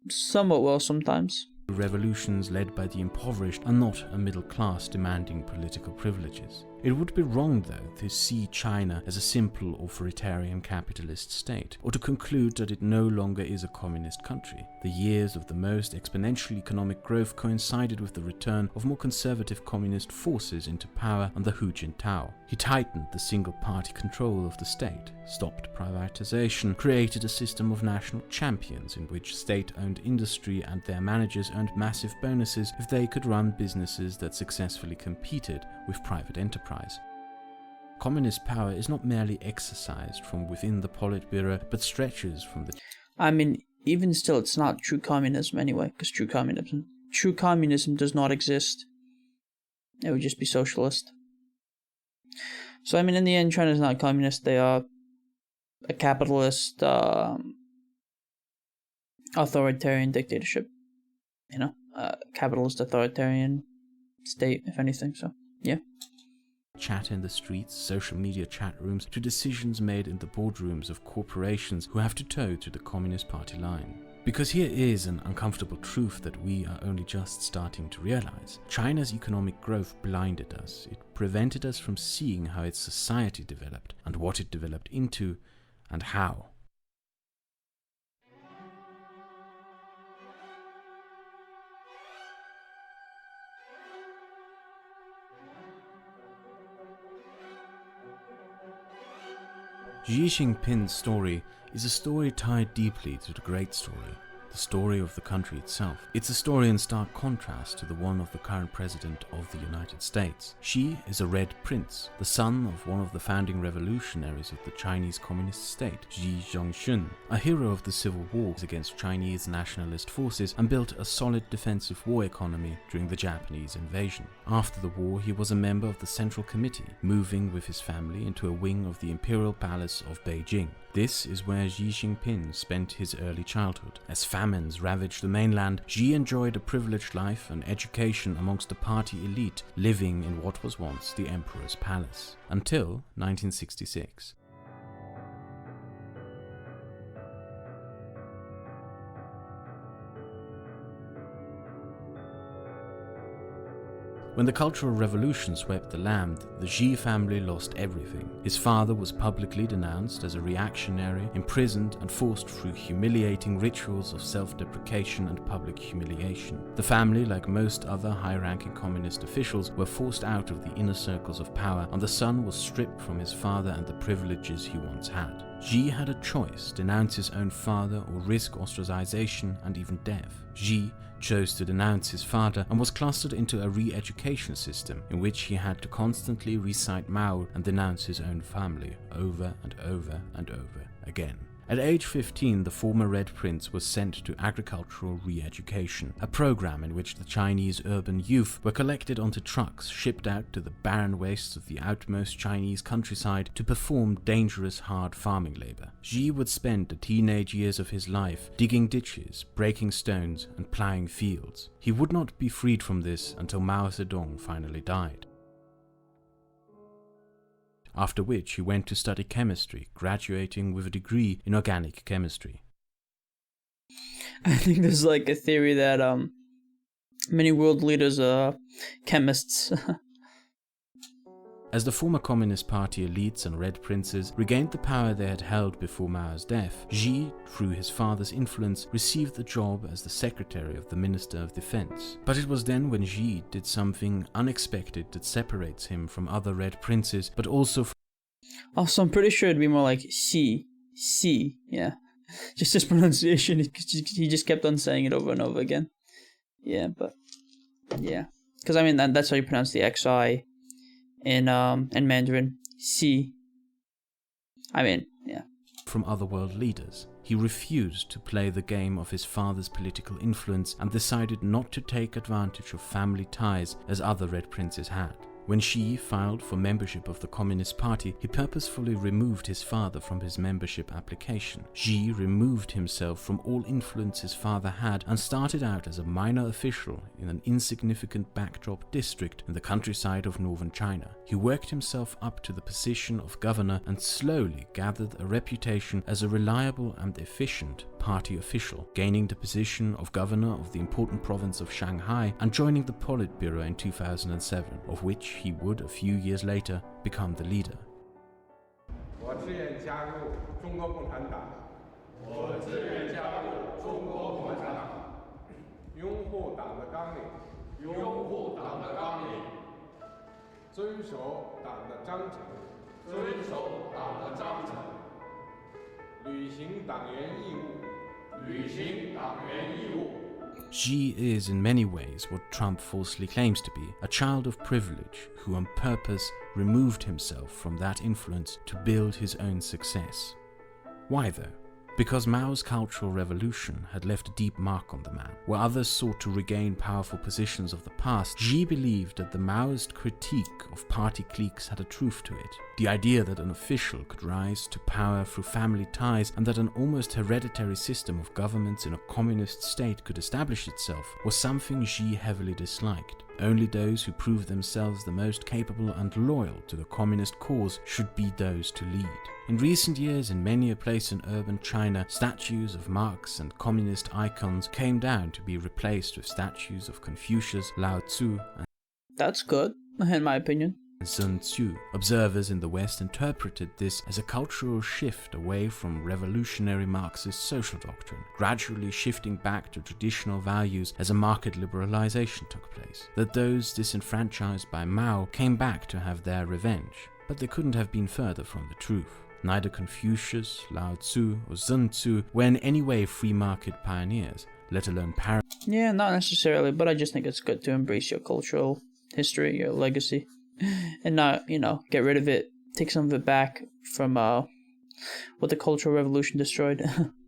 [SPEAKER 1] somewhat well sometimes.
[SPEAKER 2] Revolutions led by the impoverished are not a middle class demanding political privileges. It would be wrong, though, to see China as a simple authoritarian capitalist state, or to conclude that it no longer is a communist country. The years of the most exponential economic growth coincided with the return of more conservative communist forces into power under Hu Jintao. He tightened the single-party control of the state, stopped privatization, created a system of national champions in which state-owned industry and their managers earned massive bonuses if they could run businesses that successfully competed with private enterprise. Communist power is not merely exercised from within the Politburo, but stretches from the...
[SPEAKER 1] I mean, even still, it's not true communism anyway, because true communism does not exist. It would just be socialist. So, I mean, in the end, China's not communist. They are a capitalist, authoritarian dictatorship. You know, capitalist authoritarian state, if anything, so, yeah.
[SPEAKER 2] Chat in the streets, social media chat rooms, to decisions made in the boardrooms of corporations who have to toe to the Communist Party line. Because here is an uncomfortable truth that we are only just starting to realize. China's economic growth blinded us. It prevented us from seeing how its society developed, and what it developed into, and how. Xi Jinping's story is a story tied deeply to the great story. the story of the country itself. It's a story in stark contrast to the one of the current president of the United States. Xi is a Red Prince, the son of one of the founding revolutionaries of the Chinese Communist state, Xi Zhongxun, a hero of the civil wars against Chinese nationalist forces, and built a solid defensive war economy during the Japanese invasion. After the war, he was a member of the Central Committee, moving with his family into a wing of the Imperial Palace of Beijing. This is where Xi Jinping spent his early childhood. As famines ravaged the mainland, Xi enjoyed a privileged life and education amongst the party elite, living in what was once the Emperor's Palace, until 1966. When the Cultural Revolution swept the land, the Xi family lost everything. His father was publicly denounced as a reactionary, imprisoned and forced through humiliating rituals of self-deprecation and public humiliation. The family, like most other high-ranking communist officials, were forced out of the inner circles of power, and the son was stripped from his father and the privileges he once had. Xi had a choice: denounce his own father or risk ostracization and even death. Xi chose to denounce his father and was clustered into a re-education system in which he had to constantly recite Mao and denounce his own family over and over and over again. At age 15, the former Red Prince was sent to agricultural re-education, a program in which the Chinese urban youth were collected onto trucks, shipped out to the barren wastes of the outmost Chinese countryside to perform dangerous, hard farming labor. Xi would spend the teenage years of his life digging ditches, breaking stones, and ploughing fields. He would not be freed from this until Mao Zedong finally died. After which he went to study chemistry, graduating with a degree in organic chemistry.
[SPEAKER 1] I think there's like a theory that many world leaders are chemists.
[SPEAKER 2] As the former Communist Party elites and Red Princes regained the power they had held before Mao's death, Xi, through his father's influence, received the job as the secretary of the Minister of Defense. But it was then when Xi did something unexpected that separates him from other Red Princes, but also from...
[SPEAKER 1] Also, I'm pretty sure it'd be more like C, yeah. Just his pronunciation, he just kept on saying it over and over again. Yeah, but, yeah. Because, I mean, that's how you pronounce the XI in Mandarin. C. I mean, yeah.
[SPEAKER 2] From other world leaders. He refused to play the game of his father's political influence and decided not to take advantage of family ties as other Red Princes had. When Xi filed for membership of the Communist Party, he purposefully removed his father from his membership application. Xi removed himself from all influence his father had and started out as a minor official in an insignificant backdrop district in the countryside of northern China. He worked himself up to the position of governor and slowly gathered a reputation as a reliable and efficient party official, gaining the position of governor of the important province of Shanghai and joining the Politburo in 2007, of which he would, a few years later, become the leader. Xi is in many ways what Trump falsely claims to be, a child of privilege who on purpose removed himself from that influence to build his own success. Why though? Because Mao's Cultural Revolution had left a deep mark on the man. Where others sought to regain powerful positions of the past, Xi believed that the Maoist critique of party cliques had a truth to it. The idea that an official could rise to power through family ties and that an almost hereditary system of governments in a communist state could establish itself was something Xi heavily disliked. Only those who proved themselves the most capable and loyal to the communist cause should be those to lead. In recent years, in many a place in urban China, statues of Marx and communist icons came down to be replaced with statues of Confucius, Lao Tzu, and
[SPEAKER 1] That's good, in my opinion.
[SPEAKER 2] Sun Tzu. Observers in the West interpreted this as a cultural shift away from revolutionary Marxist social doctrine, gradually shifting back to traditional values as a market liberalization took place. That those disenfranchised by Mao came back to have their revenge, but they couldn't have been further from the truth. Neither Confucius, Lao Tzu, or Sun Tzu were in any way free market pioneers, let alone
[SPEAKER 1] Yeah, not necessarily, but I just think it's good to embrace your cultural history, your legacy, and not, get rid of it, take some of it back from what the Cultural Revolution destroyed.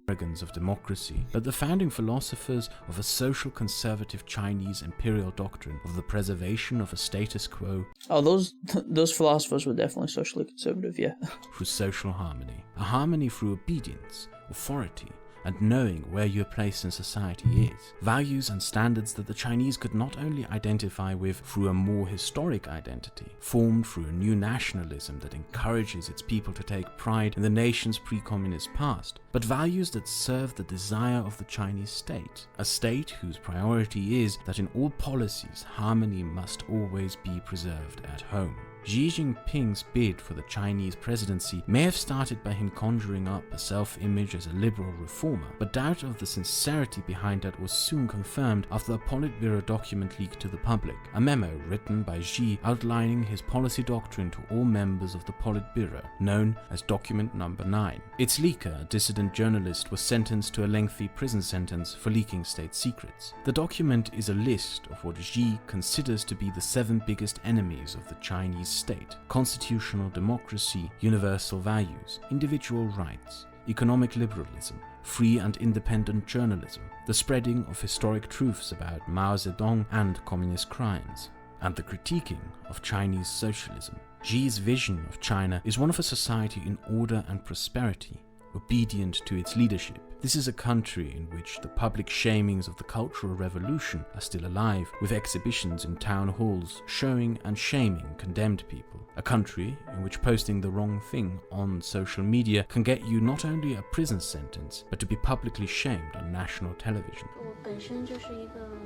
[SPEAKER 2] arrogance of democracy, but the founding philosophers of a social conservative Chinese imperial doctrine of the preservation of a status quo.
[SPEAKER 1] Oh, those philosophers were definitely socially conservative, yeah.
[SPEAKER 2] Through social harmony, a harmony through obedience, authority, and knowing where your place in society is. Values and standards that the Chinese could not only identify with through a more historic identity, formed through a new nationalism that encourages its people to take pride in the nation's pre-communist past, but values that serve the desire of the Chinese state, a state whose priority is that in all policies harmony must always be preserved at home. Xi Jinping's bid for the Chinese presidency may have started by him conjuring up a self-image as a liberal reformer, but doubt of the sincerity behind that was soon confirmed after a Politburo document leaked to the public, a memo written by Xi outlining his policy doctrine to all members of the Politburo, known as Document Number 9. Its leaker, a dissident journalist, was sentenced to a lengthy prison sentence for leaking state secrets. The document is a list of what Xi considers to be the 7 biggest enemies of the Chinese state: constitutional democracy, universal values, individual rights, economic liberalism, free and independent journalism, the spreading of historic truths about Mao Zedong and communist crimes, and the critiquing of Chinese socialism. Xi's vision of China is one of a society in order and prosperity, obedient to its leadership. This is a country in which the public shamings of the Cultural Revolution are still alive, with exhibitions in town halls showing and shaming condemned people. A country in which posting the wrong thing on social media can get you not only a prison sentence, but to be publicly shamed on national television.
[SPEAKER 3] 我本身就是一个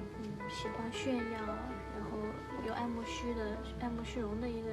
[SPEAKER 3] 喜欢炫耀，然后有爱慕虚荣的一个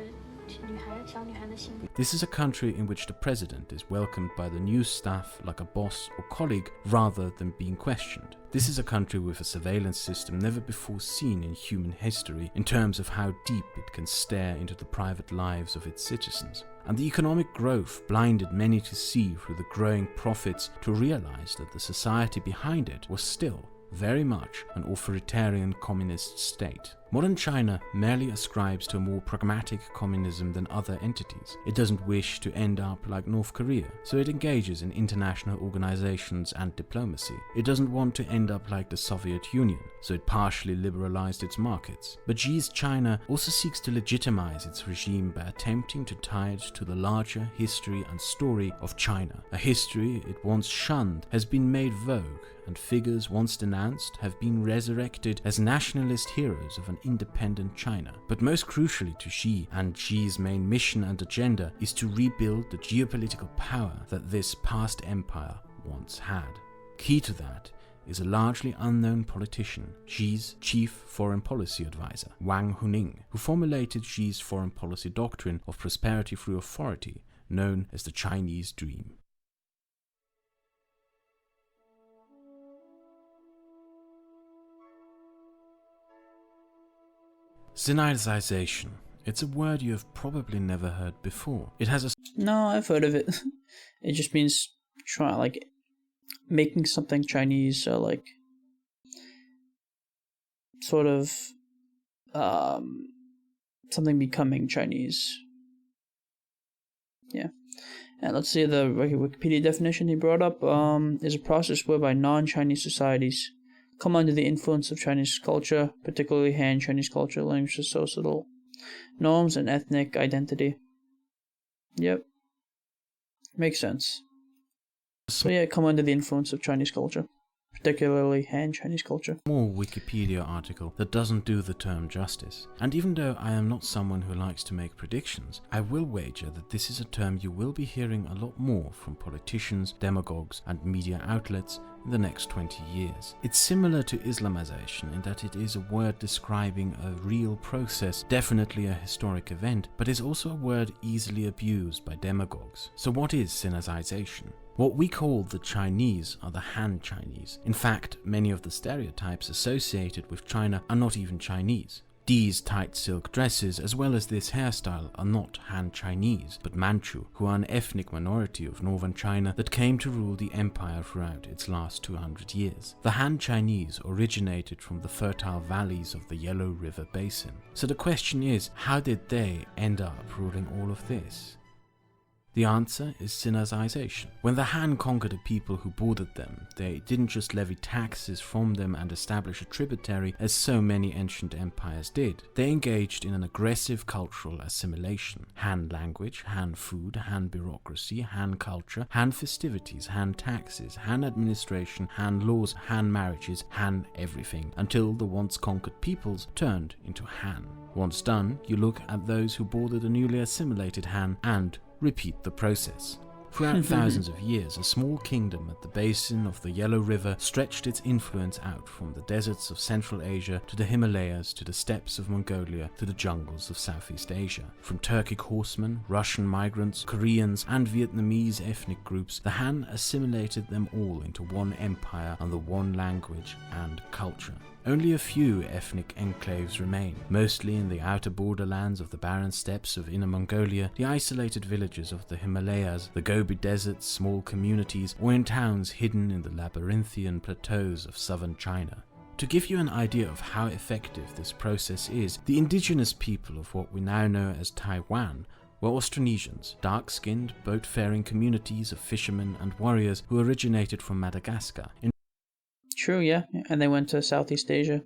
[SPEAKER 3] 小女孩的性格。
[SPEAKER 2] This is a country in which the president is welcomed by the news staff like a boss or colleague rather than being questioned. This is a country with a surveillance system never before seen in human history in terms of how deep it can stare into the private lives of its citizens. And the economic growth blinded many to see through the growing profits to realize that the society behind it was still very much an authoritarian communist state. Modern China merely ascribes to a more pragmatic communism than other entities. It doesn't wish to end up like North Korea, so it engages in international organizations and diplomacy. It doesn't want to end up like the Soviet Union, so it partially liberalized its markets. But Xi's China also seeks to legitimize its regime by attempting to tie it to the larger history and story of China. A history it once shunned has been made vogue, and figures once denounced have been resurrected as nationalist heroes of an independent China. But most crucially to Xi and Xi's main mission and agenda is to rebuild the geopolitical power that this past empire once had. Key to that is a largely unknown politician, Xi's chief foreign policy advisor, Wang Huning, who formulated Xi's foreign policy doctrine of prosperity through authority, known as the Chinese Dream. Sinicization. It's a word you have probably never heard before. It has a...
[SPEAKER 1] No, I've heard of it. It just means making something Chinese, so sort of something becoming Chinese. Yeah. And let's see the Wikipedia definition he brought up. Is a process whereby non-Chinese societies come under the influence of Chinese culture, particularly Han Chinese culture, language, social norms, and ethnic identity. Yep. Makes sense. So yeah, come under the influence of Chinese culture, particularly Han Chinese culture.
[SPEAKER 2] More Wikipedia article that doesn't do the term justice. And even though I am not someone who likes to make predictions, I will wager that this is a term you will be hearing a lot more from politicians, demagogues, and media outlets in the next 20 years. It's similar to Islamization in that it is a word describing a real process, definitely a historic event, but is also a word easily abused by demagogues. So what is Sinicization? What we call the Chinese are the Han Chinese. In fact, many of the stereotypes associated with China are not even Chinese. These tight silk dresses, as well as this hairstyle, are not Han Chinese, but Manchu, who are an ethnic minority of northern China that came to rule the empire throughout its last 200 years. The Han Chinese originated from the fertile valleys of the Yellow River Basin. So the question is, how did they end up ruling all of this? The answer is Sinicization. When the Han conquered the people who bordered them, they didn't just levy taxes from them and establish a tributary as so many ancient empires did. They engaged in an aggressive cultural assimilation. Han language, Han food, Han bureaucracy, Han culture, Han festivities, Han taxes, Han administration, Han laws, Han marriages, Han everything, until the once conquered peoples turned into Han. Once done, you look at those who bordered the newly assimilated Han and repeat the process. Throughout thousands of years, a small kingdom at the basin of the Yellow River stretched its influence out from the deserts of Central Asia to the Himalayas to the steppes of Mongolia to the jungles of Southeast Asia. From Turkic horsemen, Russian migrants, Koreans, and Vietnamese ethnic groups, the Han assimilated them all into one empire under one language and culture. Only a few ethnic enclaves remain, mostly in the outer borderlands of the barren steppes of Inner Mongolia, the isolated villages of the Himalayas, the Gobi deserts, small communities, or in towns hidden in the labyrinthian plateaus of southern China. To give you an idea of how effective this process is, the indigenous people of what we now know as Taiwan were Austronesians, dark-skinned, boat-faring communities of fishermen and warriors who originated from Madagascar.
[SPEAKER 1] True, yeah. And they went to Southeast Asia.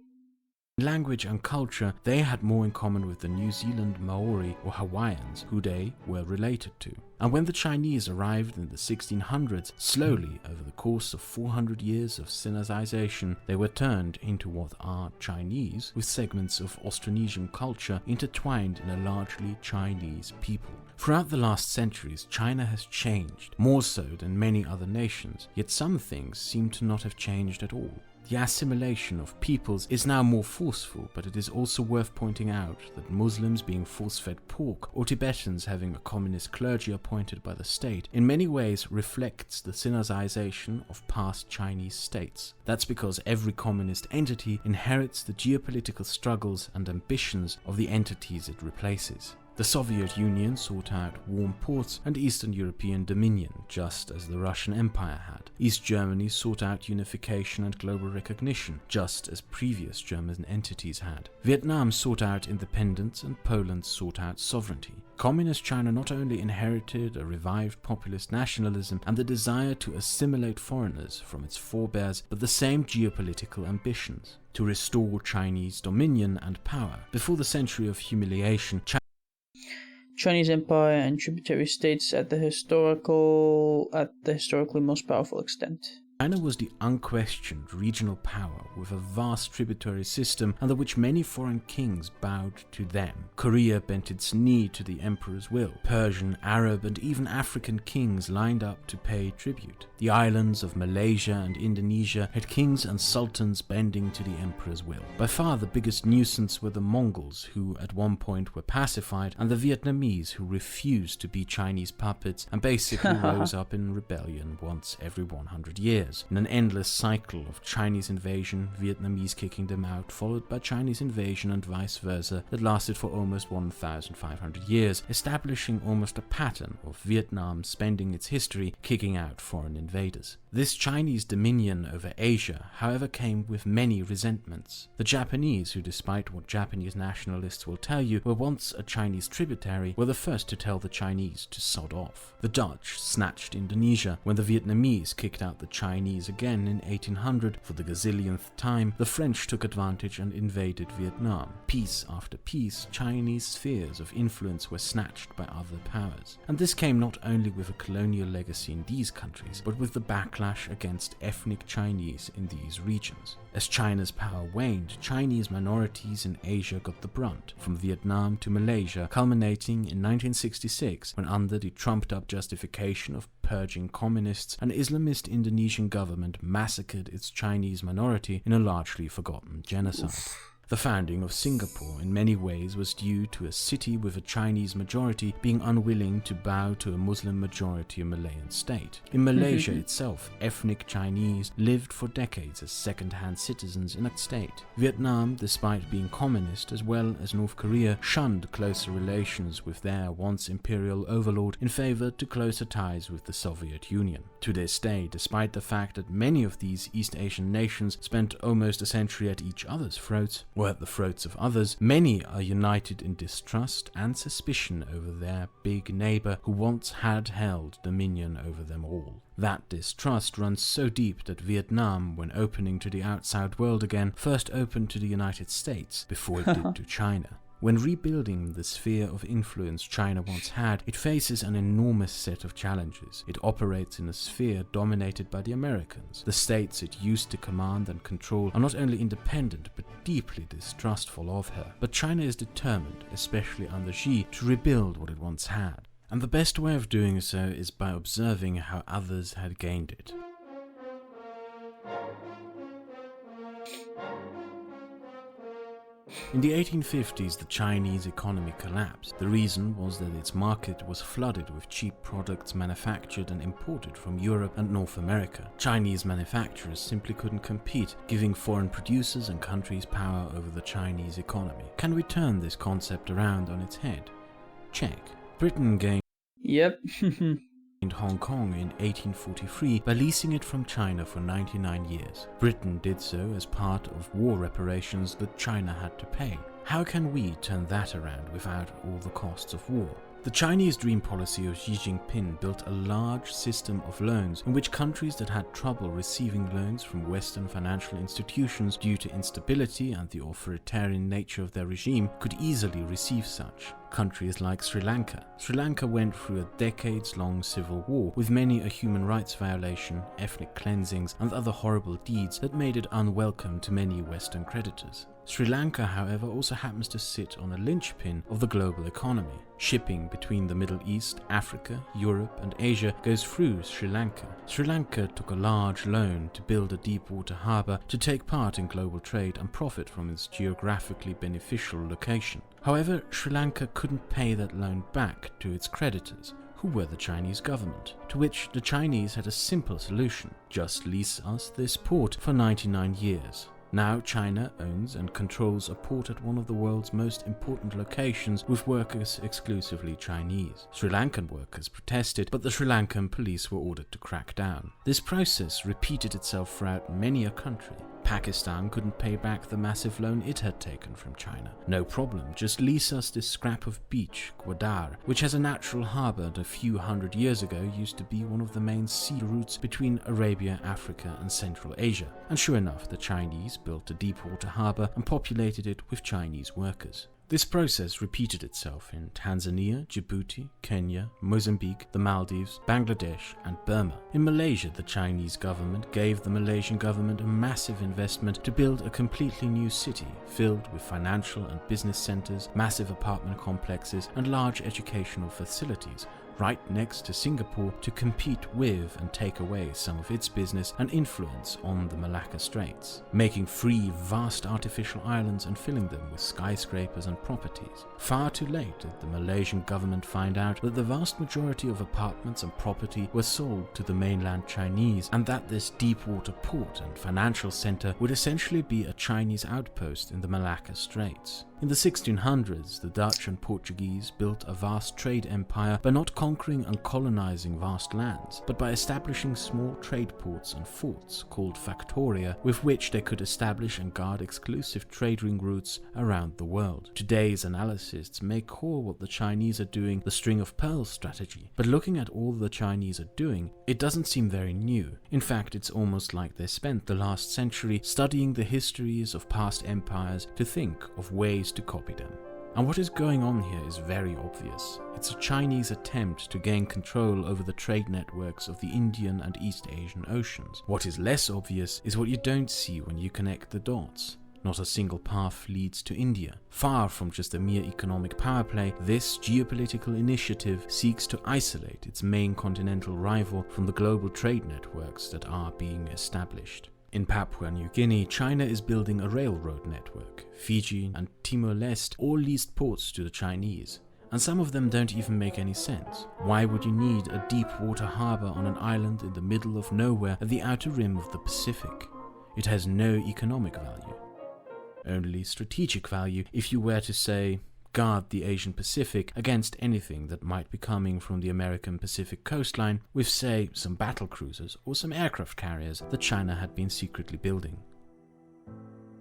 [SPEAKER 2] In language and culture, they had more in common with the New Zealand Maori or Hawaiians, who they were related to. And when the Chinese arrived in the 1600s, slowly, over the course of 400 years of Sinicization, they were turned into what are Chinese, with segments of Austronesian culture intertwined in a largely Chinese people. Throughout the last centuries, China has changed, more so than many other nations, yet some things seem to not have changed at all. The assimilation of peoples is now more forceful, but it is also worth pointing out that Muslims being force-fed pork or Tibetans having a communist clergy appointed by the state in many ways reflects the Sinicization of past Chinese states. That's because every communist entity inherits the geopolitical struggles and ambitions of the entities it replaces. The Soviet Union sought out warm ports and Eastern European dominion, just as the Russian Empire had. East Germany sought out unification and global recognition, just as previous German entities had. Vietnam sought out independence and Poland sought out sovereignty. Communist China not only inherited a revived populist nationalism and the desire to assimilate foreigners from its forebears, but the same geopolitical ambitions to restore Chinese dominion and power. Before the century of humiliation,
[SPEAKER 1] Chinese Empire and tributary states at the historically most powerful extent.
[SPEAKER 2] China was the unquestioned regional power with a vast tributary system under which many foreign kings bowed to them. Korea bent its knee to the emperor's will. Persian, Arab, and even African kings lined up to pay tribute. The islands of Malaysia and Indonesia had kings and sultans bending to the emperor's will. By far the biggest nuisance were the Mongols, who at one point were pacified, and the Vietnamese, who refused to be Chinese puppets and basically rose up in rebellion once every 100 years. In an endless cycle of Chinese invasion, Vietnamese kicking them out, followed by Chinese invasion and vice versa, that lasted for almost 1,500 years, establishing almost a pattern of Vietnam spending its history kicking out foreign invaders. This Chinese dominion over Asia, however, came with many resentments. The Japanese, who despite what Japanese nationalists will tell you were once a Chinese tributary, were the first to tell the Chinese to sod off. The Dutch snatched Indonesia. When the Vietnamese kicked out the Chinese again in 1800 for the gazillionth time, the French took advantage and invaded Vietnam. Piece after piece, Chinese spheres of influence were snatched by other powers. And this came not only with a colonial legacy in these countries, but with the backlash against ethnic Chinese in these regions. As China's power waned, Chinese minorities in Asia got the brunt, from Vietnam to Malaysia, culminating in 1966 when, under the trumped-up justification of purging communists, an Islamist Indonesian government massacred its Chinese minority in a largely forgotten genocide. The founding of Singapore in many ways was due to a city with a Chinese majority being unwilling to bow to a Muslim majority Malayan state. In Malaysia itself, ethnic Chinese lived for decades as second-hand citizens in that state. Vietnam, despite being communist as well as North Korea, shunned closer relations with their once imperial overlord in favor to closer ties with the Soviet Union. To this day, despite the fact that many of these East Asian nations spent almost a century at each other's throats, or at the throats of others, many are united in distrust and suspicion over their big neighbor who once had held dominion over them all. That distrust runs so deep that Vietnam, when opening to the outside world again, first opened to the United States before it did to China. When rebuilding the sphere of influence China once had, it faces an enormous set of challenges. It operates in a sphere dominated by the Americans. The states it used to command and control are not only independent but deeply distrustful of her. But China is determined, especially under Xi, to rebuild what it once had. And the best way of doing so is by observing how others had gained it. In the 1850s, the Chinese economy collapsed. The reason was that its market was flooded with cheap products manufactured and imported from Europe and North America. Chinese manufacturers simply couldn't compete, giving foreign producers and countries power over the Chinese economy. Can we turn this concept around on its head? Check. Britain gained Hong Kong in 1843 by leasing it from China for 99 years. Britain did so as part of war reparations that China had to pay. How can we turn that around without all the costs of war? The Chinese dream policy of Xi Jinping built a large system of loans in which countries that had trouble receiving loans from Western financial institutions due to instability and the authoritarian nature of their regime could easily receive such. Countries like Sri Lanka. Sri Lanka went through a decades-long civil war with many a human rights violation, ethnic cleansings and other horrible deeds that made it unwelcome to many Western creditors. Sri Lanka, however, also happens to sit on a linchpin of the global economy. Shipping between the Middle East, Africa, Europe and Asia goes through Sri Lanka. Sri Lanka took a large loan to build a deep-water harbour to take part in global trade and profit from its geographically beneficial location. However, Sri Lanka couldn't pay that loan back to its creditors, who were the Chinese government, to which the Chinese had a simple solution: just lease us this port for 99 years. Now China owns and controls a port at one of the world's most important locations with workers exclusively Chinese. Sri Lankan workers protested, but the Sri Lankan police were ordered to crack down. This process repeated itself throughout many a country. Pakistan couldn't pay back the massive loan it had taken from China. No problem, just lease us this scrap of beach, Gwadar, which has a natural harbour that a few hundred years ago used to be one of the main sea routes between Arabia, Africa and Central Asia. And sure enough, the Chinese built a deep-water harbour and populated it with Chinese workers. This process repeated itself in Tanzania, Djibouti, Kenya, Mozambique, the Maldives, Bangladesh and Burma. In Malaysia, the Chinese government gave the Malaysian government a massive investment to build a completely new city filled with financial and business centres, massive apartment complexes and large educational facilities, right next to Singapore to compete with and take away some of its business and influence on the Malacca Straits, making 3 vast artificial islands and filling them with skyscrapers and properties. Far too late did the Malaysian government find out that the vast majority of apartments and property were sold to the mainland Chinese, and that this deep-water port and financial centre would essentially be a Chinese outpost in the Malacca Straits. In the 1600s, the Dutch and Portuguese built a vast trade empire by not conquering and colonizing vast lands, but by establishing small trade ports and forts called factoria, with which they could establish and guard exclusive trading routes around the world. Today's analysts may call what the Chinese are doing the string of pearls strategy, but looking at all the Chinese are doing, it doesn't seem very new. In fact, it's almost like they spent the last century studying the histories of past empires to think of ways to copy them. And what is going on here is very obvious. It's a Chinese attempt to gain control over the trade networks of the Indian and East Asian Oceans. What is less obvious is what you don't see when you connect the dots. Not a single path leads to India. Far from just a mere economic power play, this geopolitical initiative seeks to isolate its main continental rival from the global trade networks that are being established. In Papua New Guinea, China is building a railroad network. Fiji and Timor-Leste all leased ports to the Chinese. And some of them don't even make any sense. Why would you need a deep water harbor on an island in the middle of nowhere at the outer rim of the Pacific? It has no economic value. Only strategic value if you were to, say, guard the Asian Pacific against anything that might be coming from the American Pacific coastline with, say, some battle cruisers or some aircraft carriers that China had been secretly building.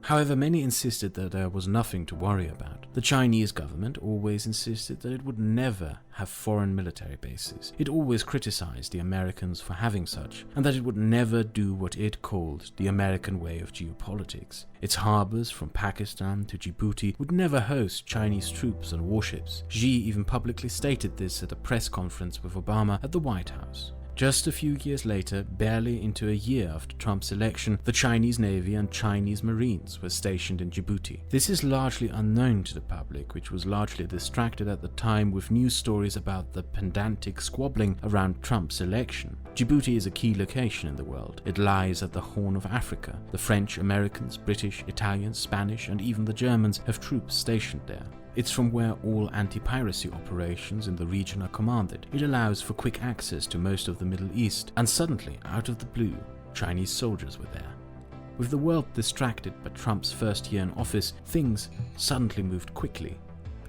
[SPEAKER 2] However, many insisted that there was nothing to worry about. The Chinese government always insisted that it would never have foreign military bases. It always criticized the Americans for having such, and that it would never do what it called the American way of geopolitics. Its harbors from Pakistan to Djibouti would never host Chinese troops and warships. Xi even publicly stated this at a press conference with Obama at the White House. Just a few years later, barely into a year after Trump's election, the Chinese Navy and Chinese Marines were stationed in Djibouti. This is largely unknown to the public, which was largely distracted at the time with news stories about the pedantic squabbling around Trump's election. Djibouti is a key location in the world. It lies at the Horn of Africa. The French, Americans, British, Italians, Spanish, and even the Germans have troops stationed there. It's from where all anti-piracy operations in the region are commanded. It allows for quick access to most of the Middle East, and suddenly, out of the blue, Chinese soldiers were there. With the world distracted by Trump's first year in office, things suddenly moved quickly.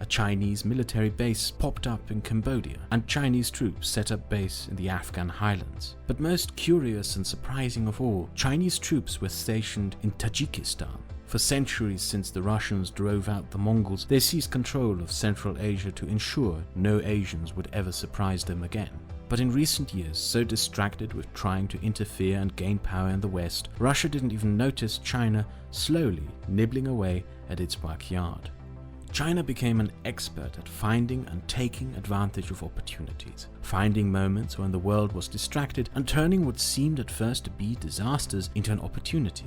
[SPEAKER 2] A Chinese military base popped up in Cambodia, and Chinese troops set up base in the Afghan highlands. But most curious and surprising of all, Chinese troops were stationed in Tajikistan. For centuries since the Russians drove out the Mongols, they seized control of Central Asia to ensure no Asians would ever surprise them again. But in recent years, so distracted with trying to interfere and gain power in the West, Russia didn't even notice China slowly nibbling away at its backyard. China became an expert at finding and taking advantage of opportunities, finding moments when the world was distracted and turning what seemed at first to be disasters into an opportunity.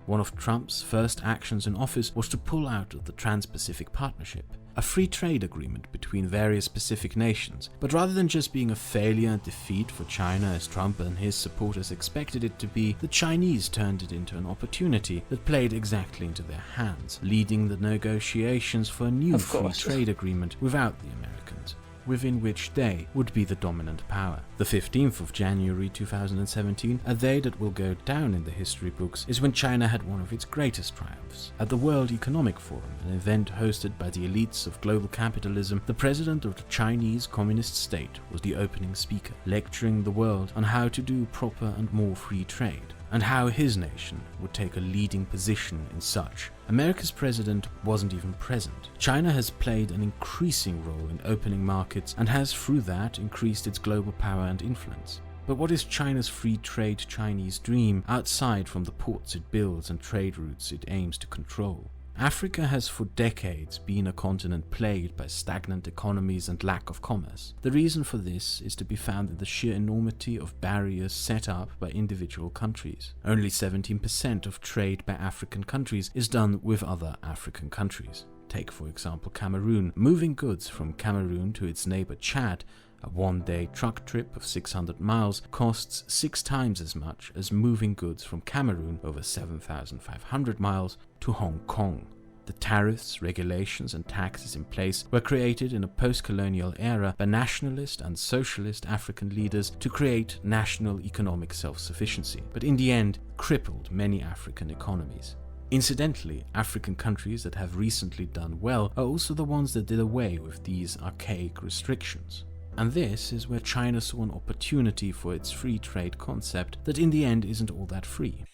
[SPEAKER 2] One of Trump's first actions in office was to pull out of the Trans-Pacific Partnership, a free trade agreement between various Pacific nations. But rather than just being a failure and defeat for China as Trump and his supporters expected it to be, the Chinese turned it into an opportunity that played exactly into their hands, leading the negotiations for a new free trade agreement without the Americans, within which they would be the dominant power. The 15th of January 2017, a day that will go down in the history books, is when China had one of its greatest triumphs. At the World Economic Forum, an event hosted by the elites of global capitalism, the president of the Chinese Communist state was the opening speaker, lecturing the world on how to do proper and more free trade, and how his nation would take a leading position in such. America's president wasn't even present. China has played an increasing role in opening markets and has through that increased its global power and influence. But what is China's free trade Chinese dream outside from the ports it builds and trade routes it aims to control? Africa has for decades been a continent plagued by stagnant economies and lack of commerce. The reason for this is to be found in the sheer enormity of barriers set up by individual countries. Only 17% of trade by African countries is done with other African countries. Take for example Cameroon. Moving goods from Cameroon to its neighbor Chad, a one-day truck trip of 600 miles, costs 6 times as much as moving goods from Cameroon over 7,500 miles to Hong Kong. The tariffs, regulations and taxes in place were created in a post-colonial era by nationalist and socialist African leaders to create national economic self-sufficiency, but in the end crippled many African economies. Incidentally, African countries that have recently done well are also the ones that did away with these archaic restrictions. And this is where China saw an opportunity for its free trade concept that in the end isn't all that free.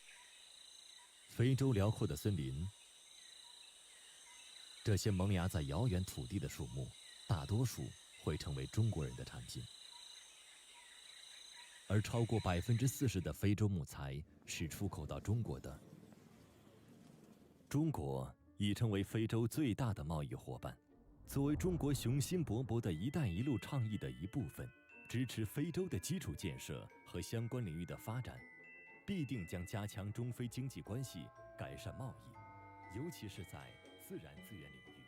[SPEAKER 4] 非洲辽阔的森林，这些萌芽在遥远土地的树木，大多数会成为中国人的产品。而超过40%的非洲木材是出口到中国的。中国已成为非洲最大的贸易伙伴。作为中国雄心勃勃的一带一路倡议的一部分，支持非洲的基础建设和相关领域的发展，必定将加强中非经济关系，改善贸易，尤其是在自然资源领域。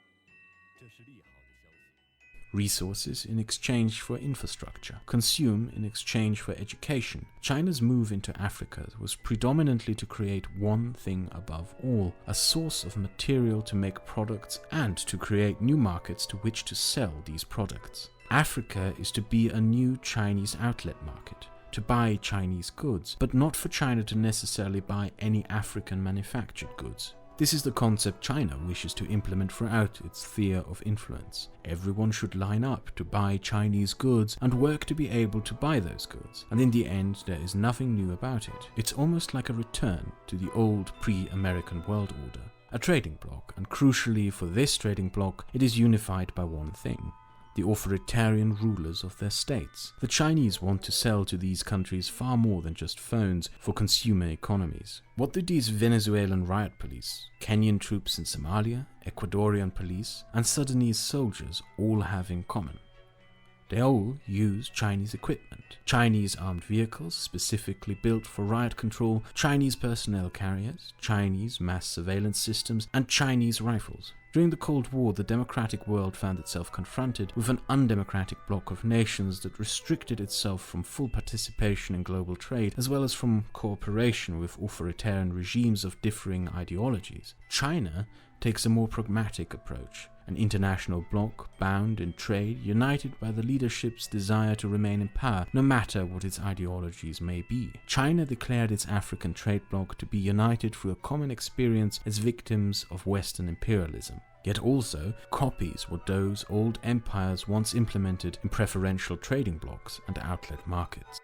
[SPEAKER 4] 这是利好的消息。
[SPEAKER 2] resources in exchange for infrastructure, consume in exchange for education. China's move into Africa was predominantly to create one thing above all, a source of material to make products and to create new markets to which to sell these products. Africa is to be a new Chinese outlet market, to buy Chinese goods, but not for China to necessarily buy any African manufactured goods. This is the concept China wishes to implement throughout its sphere of influence. Everyone should line up to buy Chinese goods and work to be able to buy those goods. And in the end, there is nothing new about it. It's almost like a return to the old pre-American world order. A trading bloc, and crucially for this trading bloc, it is unified by one thing: the authoritarian rulers of their states. The Chinese want to sell to these countries far more than just phones for consumer economies. What do these Venezuelan riot police, Kenyan troops in Somalia, Ecuadorian police, and Sudanese soldiers all have in common? They all use Chinese equipment, Chinese armed vehicles specifically built for riot control, Chinese personnel carriers, Chinese mass surveillance systems, and Chinese rifles. During the Cold War, the democratic world found itself confronted with an undemocratic bloc of nations that restricted itself from full participation in global trade, as well as from cooperation with authoritarian regimes of differing ideologies. China takes a more pragmatic approach, an international bloc bound in trade, united by the leadership's desire to remain in power, no matter what its ideologies may be. China declared its African trade bloc to be united through a common experience as victims of Western imperialism, yet also copies what those old empires once implemented in preferential trading blocs and outlet markets.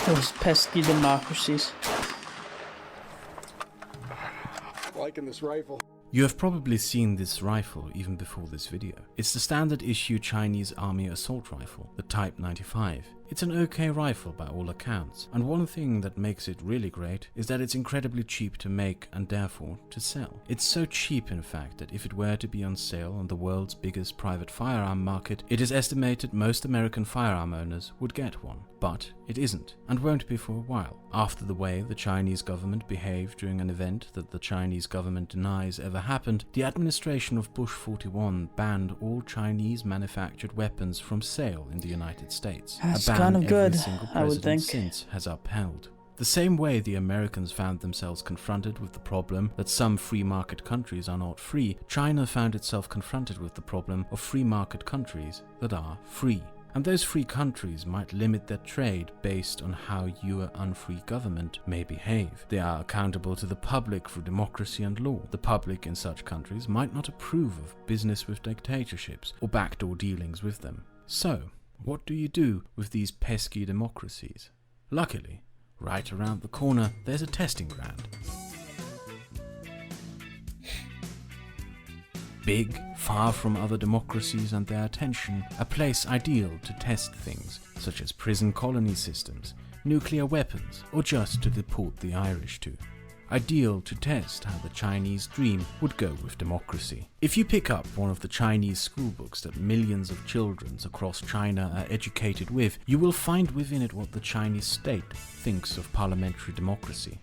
[SPEAKER 1] Those pesky democracies.
[SPEAKER 5] Liking this rifle.
[SPEAKER 2] You have probably seen this rifle even before this video. It's the standard issue Chinese army assault rifle, the Type 95. It's an okay rifle by all accounts, and one thing that makes it really great is that it's incredibly cheap to make and therefore to sell. It's so cheap in fact that if it were to be on sale on the world's biggest private firearm market, it is estimated most American firearm owners would get one. But it isn't, and won't be for a while. After the way the Chinese government behaved during an event that the Chinese government denies ever happened, the administration of Bush 41 banned all Chinese manufactured weapons from sale in the United States.
[SPEAKER 1] That's
[SPEAKER 2] A ban
[SPEAKER 1] kind of good,
[SPEAKER 2] every single
[SPEAKER 1] I would
[SPEAKER 2] president
[SPEAKER 1] think.
[SPEAKER 2] since has upheld. The same way the Americans found themselves confronted with the problem that some free market countries are not free, China found itself confronted with the problem of free market countries that are free. And those free countries might limit their trade based on how your unfree government may behave. They are accountable to the public through democracy and law. The public in such countries might not approve of business with dictatorships or backdoor dealings with them. So, what do you do with these pesky democracies? Luckily, right around the corner, there's a testing ground. Big, far from other democracies and their attention, a place ideal to test things, such as prison colony systems, nuclear weapons, or just to deport the Irish to. Ideal to test how the Chinese dream would go with democracy. If you pick up one of the Chinese school books that millions of children across China are educated with, you will find within it what the Chinese state thinks of parliamentary democracy.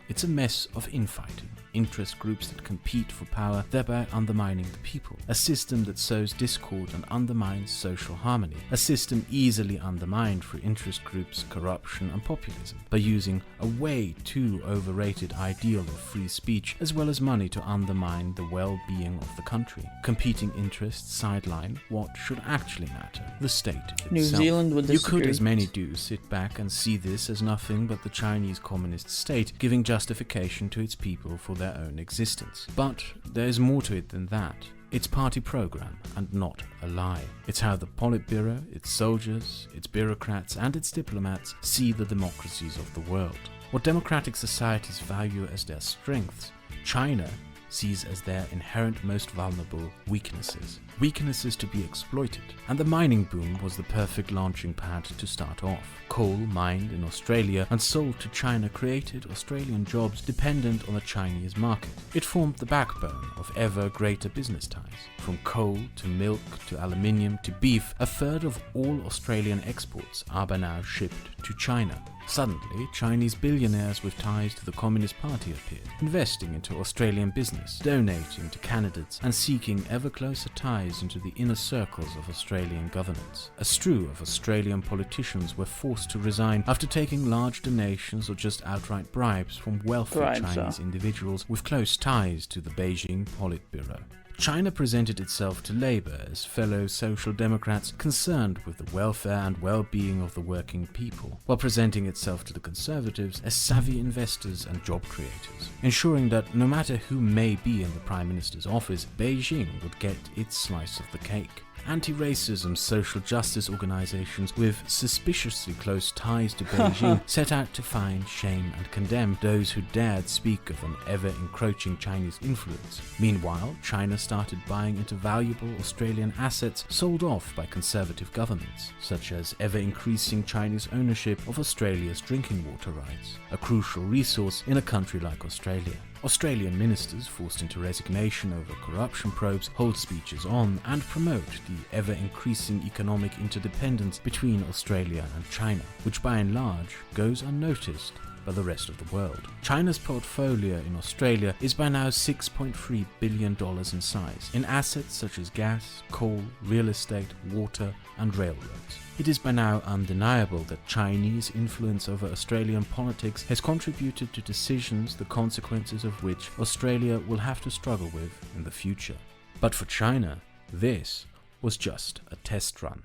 [SPEAKER 2] It's a mess of infighting, interest groups that compete for power, thereby undermining the people. A system that sows discord and undermines social harmony. A system easily undermined through interest groups, corruption and populism, by using a way too overrated ideal of free speech as well as money to undermine the well-being of the country. Competing interests sideline what should actually matter, the state itself.
[SPEAKER 1] New Zealand would disagree.
[SPEAKER 2] You could, as many do, sit back and see this as nothing but the Chinese communist state giving justification to its people for their own existence. But there is more to it than that. It's party program and not a lie. It's how the Politburo, its soldiers, its bureaucrats and its diplomats see the democracies of the world. What democratic societies value as their strengths, China sees as their inherent most vulnerable weaknesses. Weaknesses to be exploited. And the mining boom was the perfect launching pad to start off. Coal mined in Australia and sold to China created Australian jobs dependent on the Chinese market. It formed the backbone of ever greater business ties. From coal to milk to aluminium to beef, a third of all Australian exports are by now shipped to China. Suddenly, Chinese billionaires with ties to the Communist Party appeared, investing into Australian business, donating to candidates, and seeking ever closer ties into the inner circles of Australian governance. A strew of Australian politicians were forced to resign after taking large donations or just outright bribes from wealthy Chinese individuals with close ties to the Beijing Politburo. China presented itself to Labour as fellow social democrats concerned with the welfare and well-being of the working people, while presenting itself to the Conservatives as savvy investors and job creators, ensuring that no matter who may be in the Prime Minister's office, Beijing would get its slice of the cake. Anti-racism social justice organizations with suspiciously close ties to Beijing set out to find, shame and condemn those who dared speak of an ever-encroaching Chinese influence. Meanwhile, China started buying into valuable Australian assets sold off by conservative governments, such as ever-increasing Chinese ownership of Australia's drinking water rights, a crucial resource in a country like Australia. Australian ministers forced into resignation over corruption probes hold speeches on and promote the ever-increasing economic interdependence between Australia and China, which by and large goes unnoticed by the rest of the world. China's portfolio in Australia is by now $6.3 billion in size, in assets such as gas, coal, real estate, water, and railroads. It is by now undeniable that Chinese influence over Australian politics has contributed to decisions the consequences of which Australia will have to struggle with in the future. But for China, this was just a test run.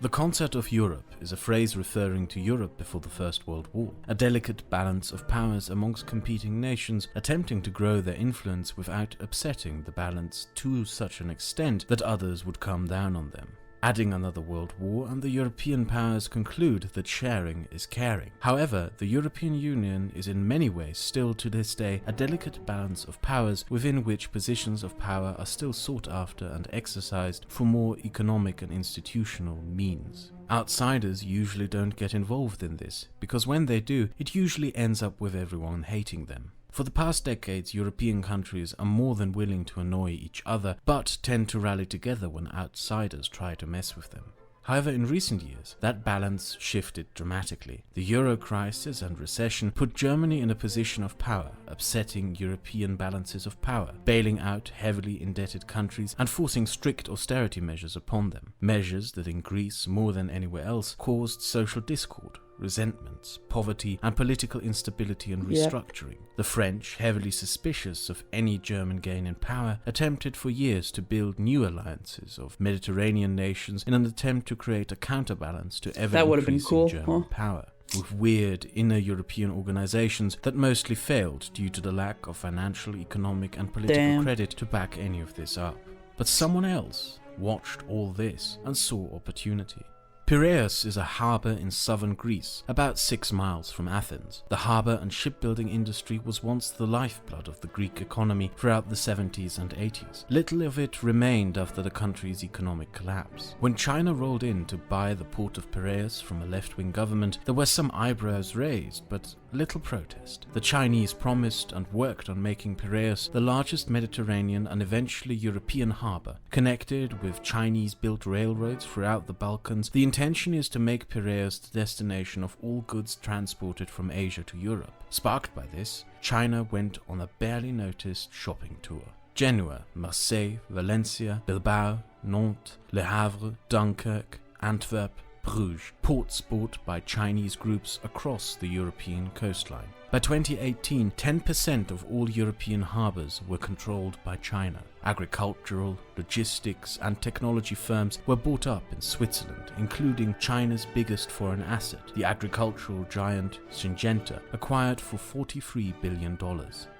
[SPEAKER 2] The concept of Europe is a phrase referring to Europe before the First World War, a delicate balance of powers amongst competing nations attempting to grow their influence without upsetting the balance to such an extent that others would come down on them. Adding another world war and the European powers conclude that sharing is caring. However, the European Union is in many ways still to this day a delicate balance of powers within which positions of power are still sought after and exercised for more economic and institutional means. Outsiders usually don't get involved in this, because when they do, it usually ends up with everyone hating them. For the past decades, European countries are more than willing to annoy each other, but tend to rally together when outsiders try to mess with them. However, in recent years, that balance shifted dramatically. The euro crisis and recession put Germany in a position of power, upsetting European balances of power, bailing out heavily indebted countries and forcing strict austerity measures upon them. Measures that in Greece, more than anywhere else, caused social discord, resentments, poverty, and political instability and restructuring. The French, heavily suspicious of any German gain in power, attempted for years to build new alliances of Mediterranean nations in an attempt to create a counterbalance to ever-increasing German power, with weird inner European organizations that mostly failed due to the lack of financial, economic, and political credit to back any of this up. But someone else watched all this and saw opportunity. Piraeus is a harbour in southern Greece, about 6 miles from Athens. The harbour and shipbuilding industry was once the lifeblood of the Greek economy throughout the 70s and 80s. Little of it remained after the country's economic collapse. When China rolled in to buy the port of Piraeus from a left-wing government, there were some eyebrows raised, but little protest. The Chinese promised and worked on making Piraeus the largest Mediterranean and eventually European harbour. Connected with Chinese-built railroads throughout the Balkans, the intention is to make Piraeus the destination of all goods transported from Asia to Europe. Sparked by this, China went on a barely noticed shopping tour. Genoa, Marseille, Valencia, Bilbao, Nantes, Le Havre, Dunkirk, Antwerp, Bruges, ports bought by Chinese groups across the European coastline. By 2018, 10% of all European harbours were controlled by China. Agricultural, logistics, and technology firms were bought up in Switzerland, including China's biggest foreign asset, the agricultural giant Syngenta, acquired for $43 billion.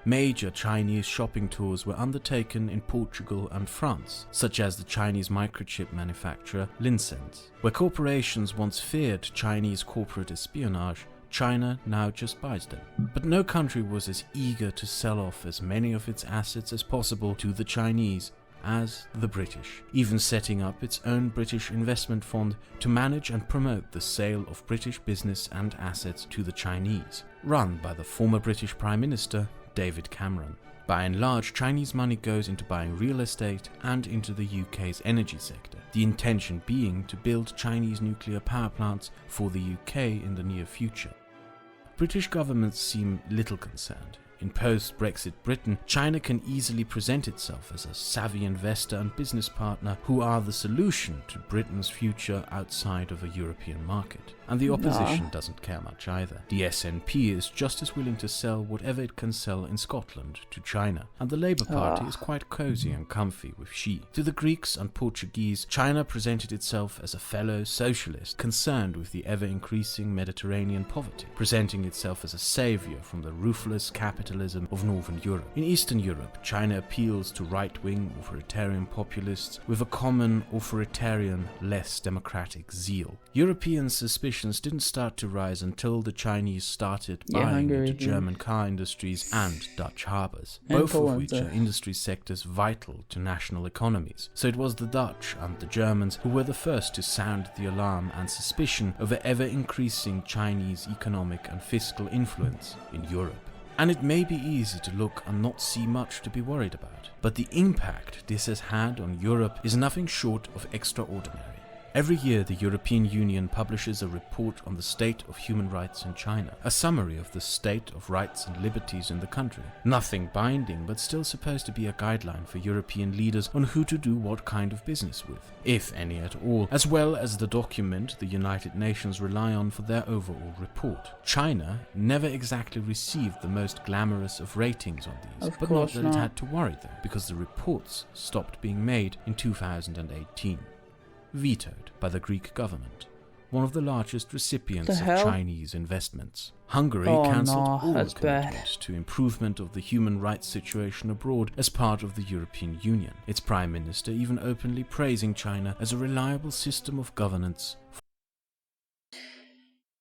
[SPEAKER 2] Major Chinese shopping tours were undertaken in Portugal and France, such as the Chinese microchip manufacturer Lincent. Where corporations once feared Chinese corporate espionage, China now just buys them. But no country was as eager to sell off as many of its assets as possible to the Chinese as the British, even setting up its own British investment fund to manage and promote the sale of British business and assets to the Chinese, run by the former British Prime Minister David Cameron. By and large, Chinese money goes into buying real estate and into the UK's energy sector, the intention being to build Chinese nuclear power plants for the UK in the near future. British governments seem little concerned. In post-Brexit Britain, China can easily present itself as a savvy investor and business partner who are the solution to Britain's future outside of a European market. And the opposition doesn't care much either. The SNP is just as willing to sell whatever it can sell in Scotland to China, and the Labour Party is quite cosy and comfy with Xi. To the Greeks and Portuguese, China presented itself as a fellow socialist concerned with the ever-increasing Mediterranean poverty, presenting itself as a saviour from the ruthless capitalism of Northern Europe. In Eastern Europe, China appeals to right-wing authoritarian populists with a common authoritarian, less democratic zeal. European suspicions didn't start to rise until the Chinese started buying into German car industries and Dutch harbours, both of which are industry sectors vital to national economies. So it was the Dutch and the Germans who were the first to sound the alarm and suspicion over ever-increasing Chinese economic and fiscal influence in Europe. And it may be easy to look and not see much to be worried about, but the impact this has had on Europe is nothing short of extraordinary. Every year, the European Union publishes a report on the state of human rights in China, a summary of the state of rights and liberties in the country. Nothing binding, but still supposed to be a guideline for European leaders on who to do what kind of business with, if any at all, as well as the document the United Nations rely on for their overall report. China never exactly received the most glamorous of ratings on these, but not that it had to worry though, because the reports stopped being made in 2018. Vetoed by the Greek government, one of the largest recipients of Chinese investments. Hungary cancelled all commitment to improvement of the human rights situation abroad as part of the European Union, its prime minister even openly praising China as a reliable system of governance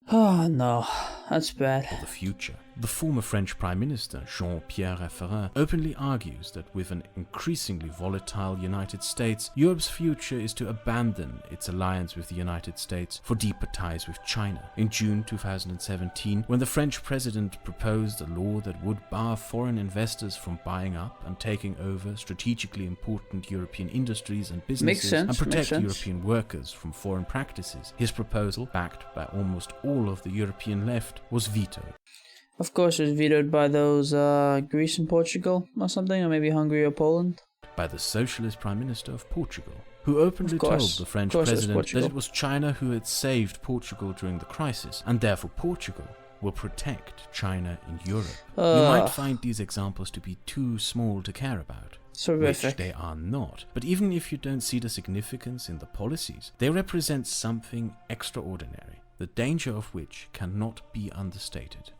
[SPEAKER 1] Oh no, that's bad.
[SPEAKER 2] for the future. The former French Prime Minister, Jean-Pierre Raffarin, openly argues that with an increasingly volatile United States, Europe's future is to abandon its alliance with the United States for deeper ties with China. In June 2017, when the French president proposed a law that would bar foreign investors from buying up and taking over strategically important European industries and businesses and protect European workers from foreign practices, his proposal, backed by almost all of the European left, was vetoed.
[SPEAKER 1] Of course, it was vetoed by those Greece and Portugal or something, or maybe Hungary or Poland.
[SPEAKER 2] By the socialist Prime Minister of Portugal, who openly told the French president that it was China who had saved Portugal during the crisis, and therefore Portugal will protect China in Europe. You might find these examples to be too small to care about, which they are not. But even if you don't see the significance in the policies, they represent something extraordinary, the danger of which cannot be understated.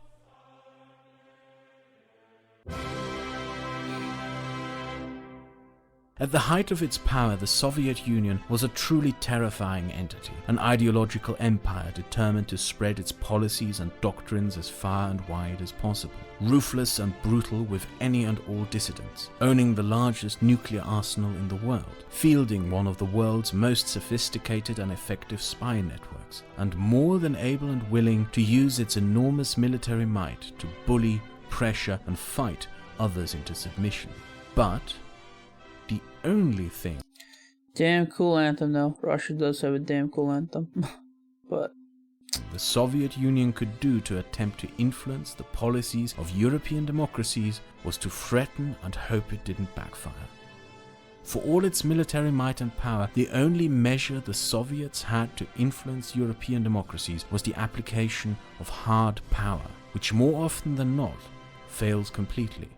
[SPEAKER 2] At the height of its power, the Soviet Union was a truly terrifying entity, an ideological empire determined to spread its policies and doctrines as far and wide as possible. Ruthless and brutal with any and all dissidents, owning the largest nuclear arsenal in the world, fielding one of the world's most sophisticated and effective spy networks, and more than able and willing to use its enormous military might to bully, pressure and fight others into submission. But the only thing...
[SPEAKER 1] Damn cool anthem though. Russia does have a damn cool anthem. But
[SPEAKER 2] the Soviet Union could do to attempt to influence the policies of European democracies was to threaten and hope it didn't backfire. For all its military might and power, the only measure the Soviets had to influence European democracies was the application of hard power, which more often than not fails completely.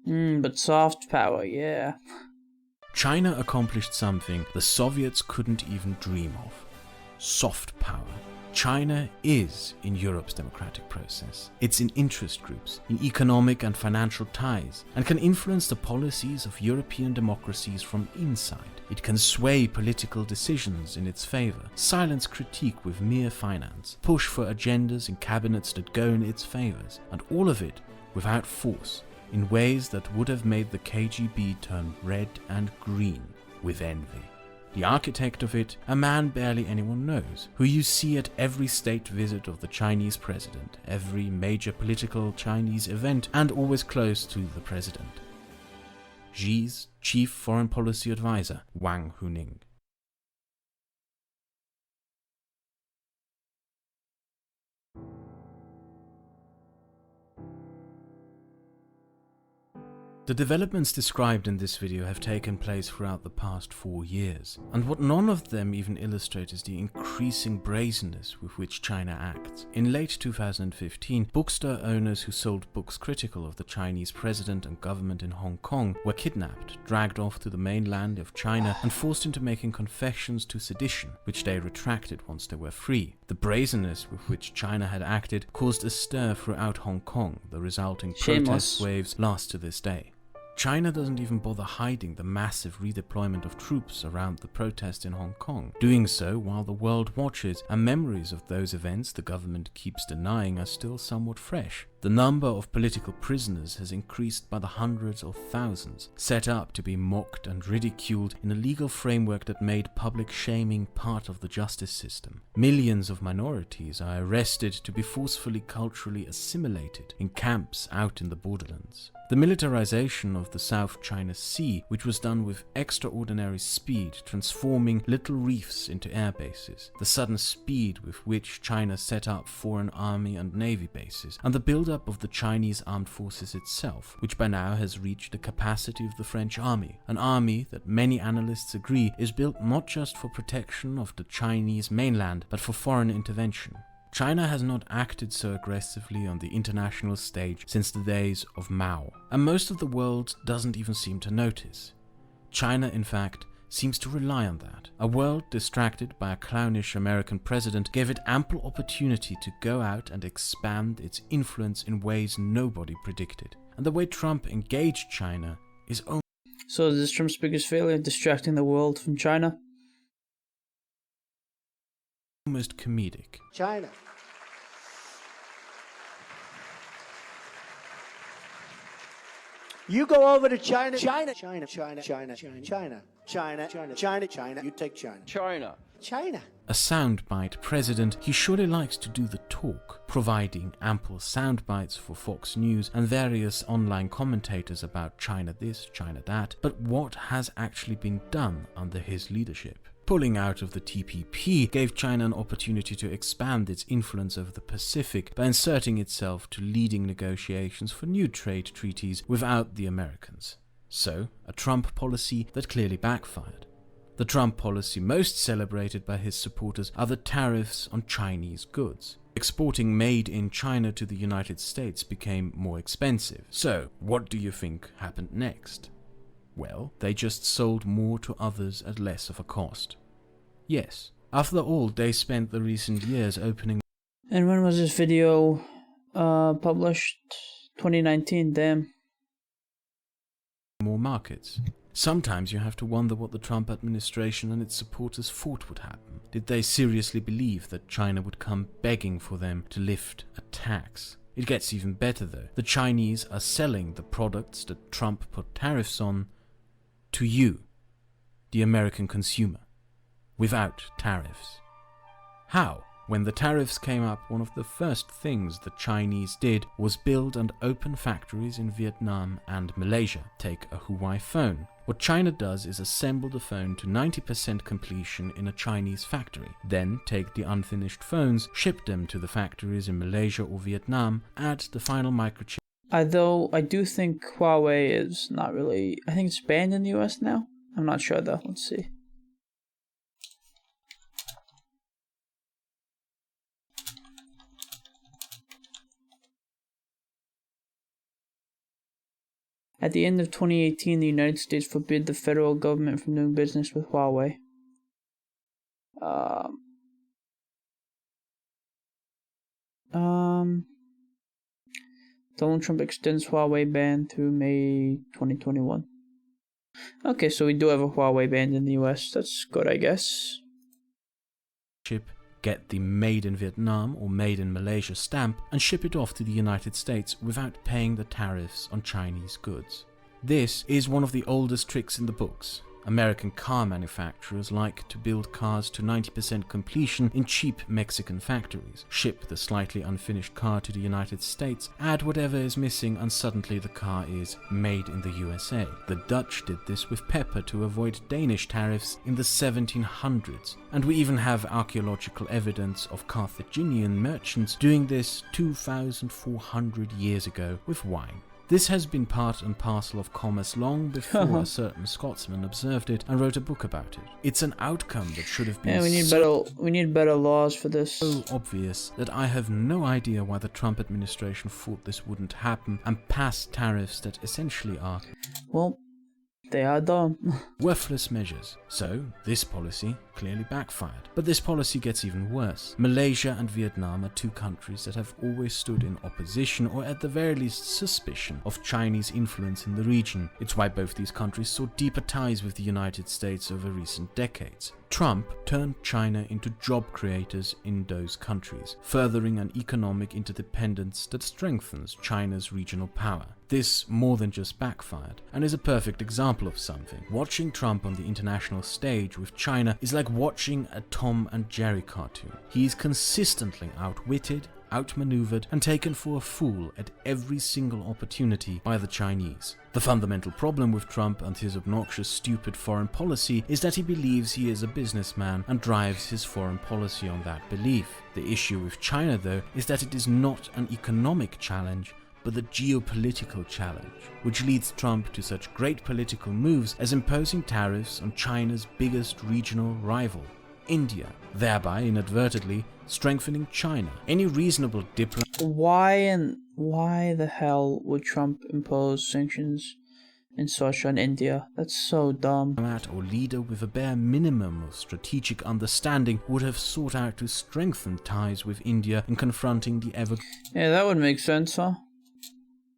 [SPEAKER 1] But soft power, yeah.
[SPEAKER 2] China accomplished something the Soviets couldn't even dream of. Soft power. China is in Europe's democratic process. It's in interest groups, in economic and financial ties, and can influence the policies of European democracies from inside. It can sway political decisions in its favor, silence critique with mere finance, push for agendas in cabinets that go in its favors, and all of it without force, in ways that would have made the KGB turn red and green with envy. The architect of it, a man barely anyone knows, who you see at every state visit of the Chinese president, every major political Chinese event, and always close to the president. Xi's chief foreign policy advisor, Wang Huning. The developments described in this video have taken place throughout the past 4 years, and what none of them even illustrate is the increasing brazenness with which China acts. In late 2015, bookstore owners who sold books critical of the Chinese president and government in Hong Kong were kidnapped, dragged off to the mainland of China, and forced into making confessions to sedition, which they retracted once they were free. The brazenness with which China had acted caused a stir throughout Hong Kong. The resulting protest waves last to this day. China doesn't even bother hiding the massive redeployment of troops around the protests in Hong Kong, doing so while the world watches, and memories of those events the government keeps denying are still somewhat fresh. The number of political prisoners has increased by the hundreds or thousands, set up to be mocked and ridiculed in a legal framework that made public shaming part of the justice system. Millions of minorities are arrested to be forcefully culturally assimilated in camps out in the borderlands. The militarization of the South China Sea, which was done with extraordinary speed, transforming little reefs into air bases, the sudden speed with which China set up foreign army and navy bases, and the build-up of the Chinese armed forces itself, which by now has reached the capacity of the French army, an army that many analysts agree is built not just for protection of the Chinese mainland, but for foreign intervention. China has not acted so aggressively on the international stage since the days of Mao, and most of the world doesn't even seem to notice. China, in fact, seems to rely on that. A world distracted by a clownish American president gave it ample opportunity to go out and expand its influence in ways nobody predicted. And the way Trump engaged China is only...
[SPEAKER 1] So is this Trump's biggest failure, distracting the world from China?
[SPEAKER 2] Almost comedic.
[SPEAKER 5] China. You go over to China, China, China, China, China, China, China, China, China, China, China. You take China. China. China.
[SPEAKER 2] A soundbite president, he surely likes to do the talk, providing ample soundbites for Fox News and various online commentators about China this, China that. But what has actually been done under his leadership? Pulling out of the TPP gave China an opportunity to expand its influence over the Pacific by inserting itself to leading negotiations for new trade treaties without the Americans. So, a Trump policy that clearly backfired. The Trump policy most celebrated by his supporters are the tariffs on Chinese goods. Exporting made in China to the United States became more expensive. So, what do you think happened next? Well, they just sold more to others at less of a cost. Yes, after all, they spent the recent years opening...
[SPEAKER 1] And when was this video published? 2019, damn.
[SPEAKER 2] ...more markets. Sometimes you have to wonder what the Trump administration and its supporters thought would happen. Did they seriously believe that China would come begging for them to lift a tax? It gets even better though. The Chinese are selling the products that Trump put tariffs on to you, the American consumer, without tariffs. How? When the tariffs came up, one of the first things the Chinese did was build and open factories in Vietnam and Malaysia. Take a Huawei phone. What China does is assemble the phone to 90% completion in a Chinese factory, then take the unfinished phones, ship them to the factories in Malaysia or Vietnam, add the final microchip.
[SPEAKER 1] Although I do think Huawei is not really... I think it's banned in the US now? I'm not sure though, let's see. At the end of 2018, the United States forbid the federal government from doing business with Huawei. Donald Trump extends Huawei ban through May 2021. Okay, so we do have a Huawei ban in the US. That's good, I guess.
[SPEAKER 2] Get the Made in Vietnam or Made in Malaysia stamp and ship it off to the United States without paying the tariffs on Chinese goods. This is one of the oldest tricks in the books, American car manufacturers like to build cars to 90% completion in cheap Mexican factories, ship the slightly unfinished car to the United States, add whatever is missing, and suddenly the car is made in the USA. The Dutch did this with pepper to avoid Danish tariffs in the 1700s, and we even have archaeological evidence of Carthaginian merchants doing this 2,400 years ago with wine. This has been part and parcel of commerce long before a certain Scotsman observed it and wrote a book about it. It's an outcome that should have been
[SPEAKER 1] we need better laws for this.
[SPEAKER 2] so obvious that I have no idea why the Trump administration thought this wouldn't happen and passed tariffs that essentially are,
[SPEAKER 1] Well, they are dumb.
[SPEAKER 2] worthless measures. So, this policy clearly backfired. But this policy gets even worse. Malaysia and Vietnam are two countries that have always stood in opposition, or at the very least suspicion, of Chinese influence in the region. It's why both these countries saw deeper ties with the United States over recent decades. Trump turned China into job creators in those countries, furthering an economic interdependence that strengthens China's regional power. This more than just backfired, and is a perfect example of something. Watching Trump on the international stage with China is like watching a Tom and Jerry cartoon. He is consistently outwitted, outmaneuvered, and taken for a fool at every single opportunity by the Chinese. The fundamental problem with Trump and his obnoxious, stupid foreign policy is that he believes he is a businessman and drives his foreign policy on that belief. The issue with China, though, is that it is not an economic challenge, but the geopolitical challenge, which leads Trump to such great political moves as imposing tariffs on China's biggest regional rival, India, thereby inadvertently strengthening China. Any reasonable diplomat
[SPEAKER 1] Why the hell would Trump impose sanctions and such on India? That's so dumb.
[SPEAKER 2] or leader with a bare minimum of strategic understanding would have sought out to strengthen ties with India in confronting the
[SPEAKER 1] Yeah, that would make sense, huh?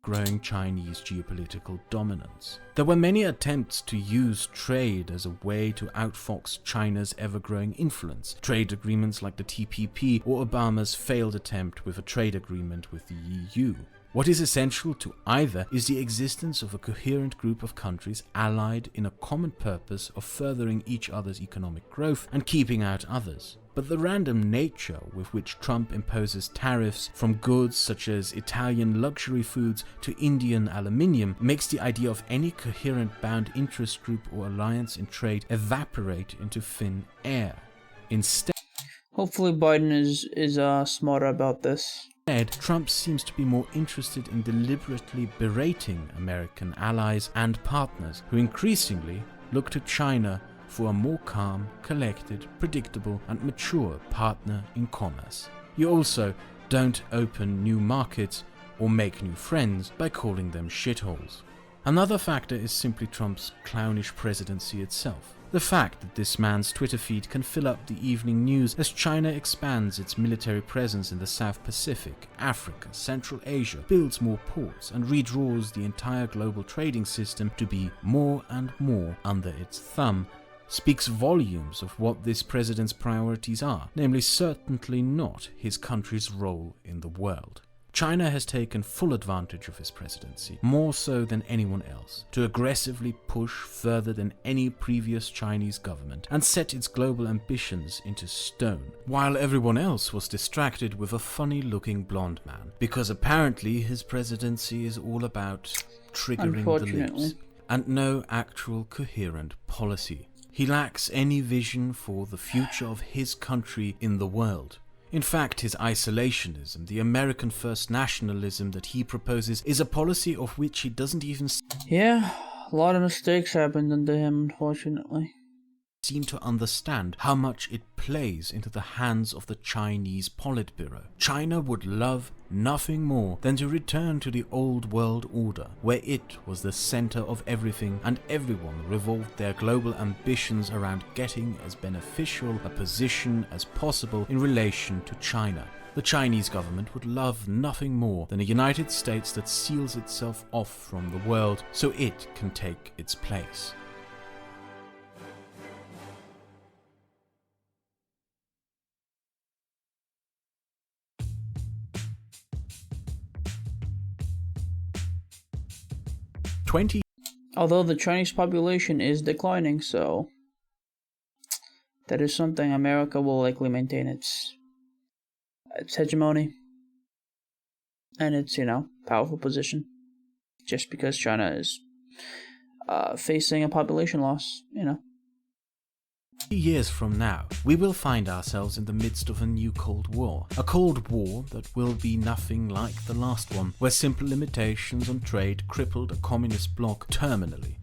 [SPEAKER 2] growing Chinese geopolitical dominance. There were many attempts to use trade as a way to outfox China's ever-growing influence. Trade agreements like the TPP or Obama's failed attempt with a trade agreement with the EU. What is essential to either is the existence of a coherent group of countries allied in a common purpose of furthering each other's economic growth and keeping out others. But the random nature with which Trump imposes tariffs from goods such as Italian luxury foods to Indian aluminium makes the idea of any coherent bound interest group or alliance in trade evaporate into thin air. Instead,
[SPEAKER 1] Hopefully Biden is smarter about this.
[SPEAKER 2] Trump seems to be more interested in deliberately berating American allies and partners who increasingly look to China for a more calm, collected, predictable and mature partner in commerce. You also don't open new markets or make new friends by calling them shitholes. Another factor is simply Trump's clownish presidency itself. The fact that this man's Twitter feed can fill up the evening news as China expands its military presence in the South Pacific, Africa, Central Asia, builds more ports and redraws the entire global trading system to be more and more under its thumb speaks volumes of what this president's priorities are, namely certainly not his country's role in the world. China has taken full advantage of his presidency, more so than anyone else, to aggressively push further than any previous Chinese government and set its global ambitions into stone, while everyone else was distracted with a funny-looking blonde man, because apparently his presidency is all about triggering the lips, and no actual coherent policy. He lacks any vision for the future of his country in the world. In fact, his isolationism, the American first nationalism that he proposes, is a policy of which he doesn't even
[SPEAKER 1] Yeah, a lot of mistakes happened under him, unfortunately.
[SPEAKER 2] seem to understand how much it plays into the hands of the Chinese Politburo. China would love nothing more than to return to the old world order, where it was the center of everything and everyone revolved their global ambitions around getting as beneficial a position as possible in relation to China. The Chinese government would love nothing more than a United States that seals itself off from the world so it can take its place.
[SPEAKER 1] Although the Chinese population is declining, so that is something America will likely maintain its hegemony and its, powerful position, just because China is facing a population loss,
[SPEAKER 2] years from now, we will find ourselves in the midst of a new Cold War. A Cold War that will be nothing like the last one, where simple limitations on trade crippled a communist bloc terminally,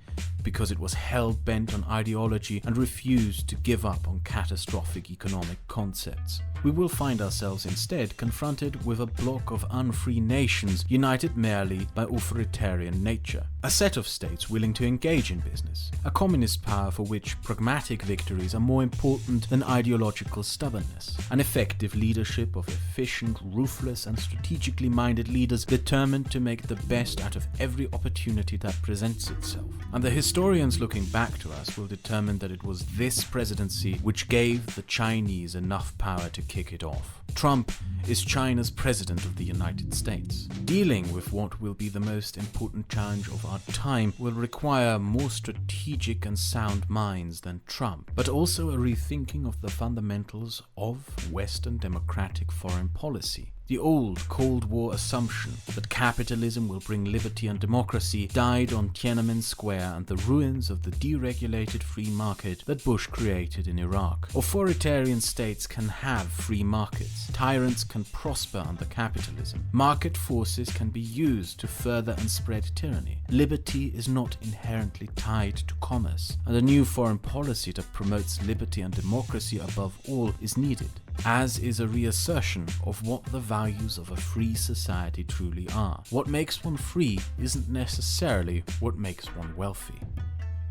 [SPEAKER 2] because it was hell-bent on ideology and refused to give up on catastrophic economic concepts. We will find ourselves instead confronted with a bloc of unfree nations united merely by authoritarian nature. A set of states willing to engage in business. A communist power for which pragmatic victories are more important than ideological stubbornness. An effective leadership of efficient, ruthless and strategically minded leaders determined to make the best out of every opportunity that presents itself. And the historians looking back to us will determine that it was this presidency which gave the Chinese enough power to kick it off. Trump is China's president of the United States. Dealing with what will be the most important challenge of our time will require more strategic and sound minds than Trump, but also a rethinking of the fundamentals of Western democratic foreign policy. The old Cold War assumption that capitalism will bring liberty and democracy died on Tiananmen Square and the ruins of the deregulated free market that Bush created in Iraq. Authoritarian states can have free markets. Tyrants can prosper under capitalism. Market forces can be used to further and spread tyranny. Liberty is not inherently tied to commerce, and a new foreign policy that promotes liberty and democracy above all is needed, as is a reassertion of what the values of a free society truly are. What makes one free isn't necessarily what makes one wealthy.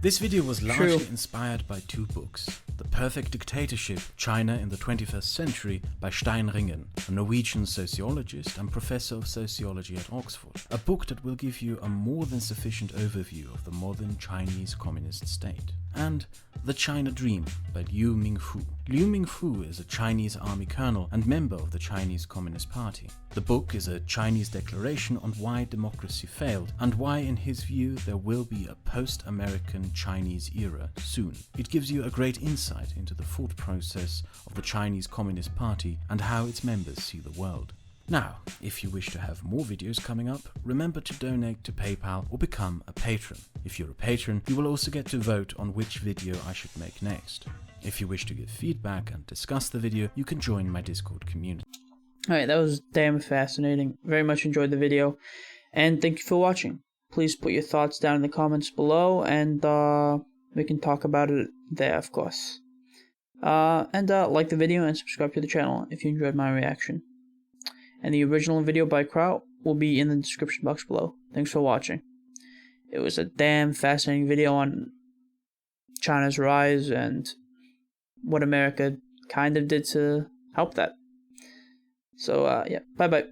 [SPEAKER 2] This video was largely inspired by two books. The Perfect Dictatorship, China in the 21st Century by Steinringen, a Norwegian sociologist and professor of sociology at Oxford. A book that will give you a more than sufficient overview of the modern Chinese communist state. And The China Dream by Liu Mingfu. Liu Mingfu is a Chinese army colonel and member of the Chinese Communist Party. The book is a Chinese declaration on why democracy failed and why, in his view, there will be a post-American Chinese era soon. It gives you a great insight into the thought process of the Chinese Communist Party and how its members see the world. Now, if you wish to have more videos coming up, remember to donate to PayPal or become a patron. If you're a patron, you will also get to vote on which video I should make next. If you wish to give feedback and discuss the video, you can join my Discord community.
[SPEAKER 1] Alright, that was damn fascinating. Very much enjoyed the video, and thank you for watching. Please put your thoughts down in the comments below, and we can talk about it there, of course. And like the video and subscribe to the channel if you enjoyed my reaction. And the original video by Kraut will be in the description box below. Thanks for watching. It was a damn fascinating video on China's rise and what America kind of did to help that. So, yeah, bye-bye.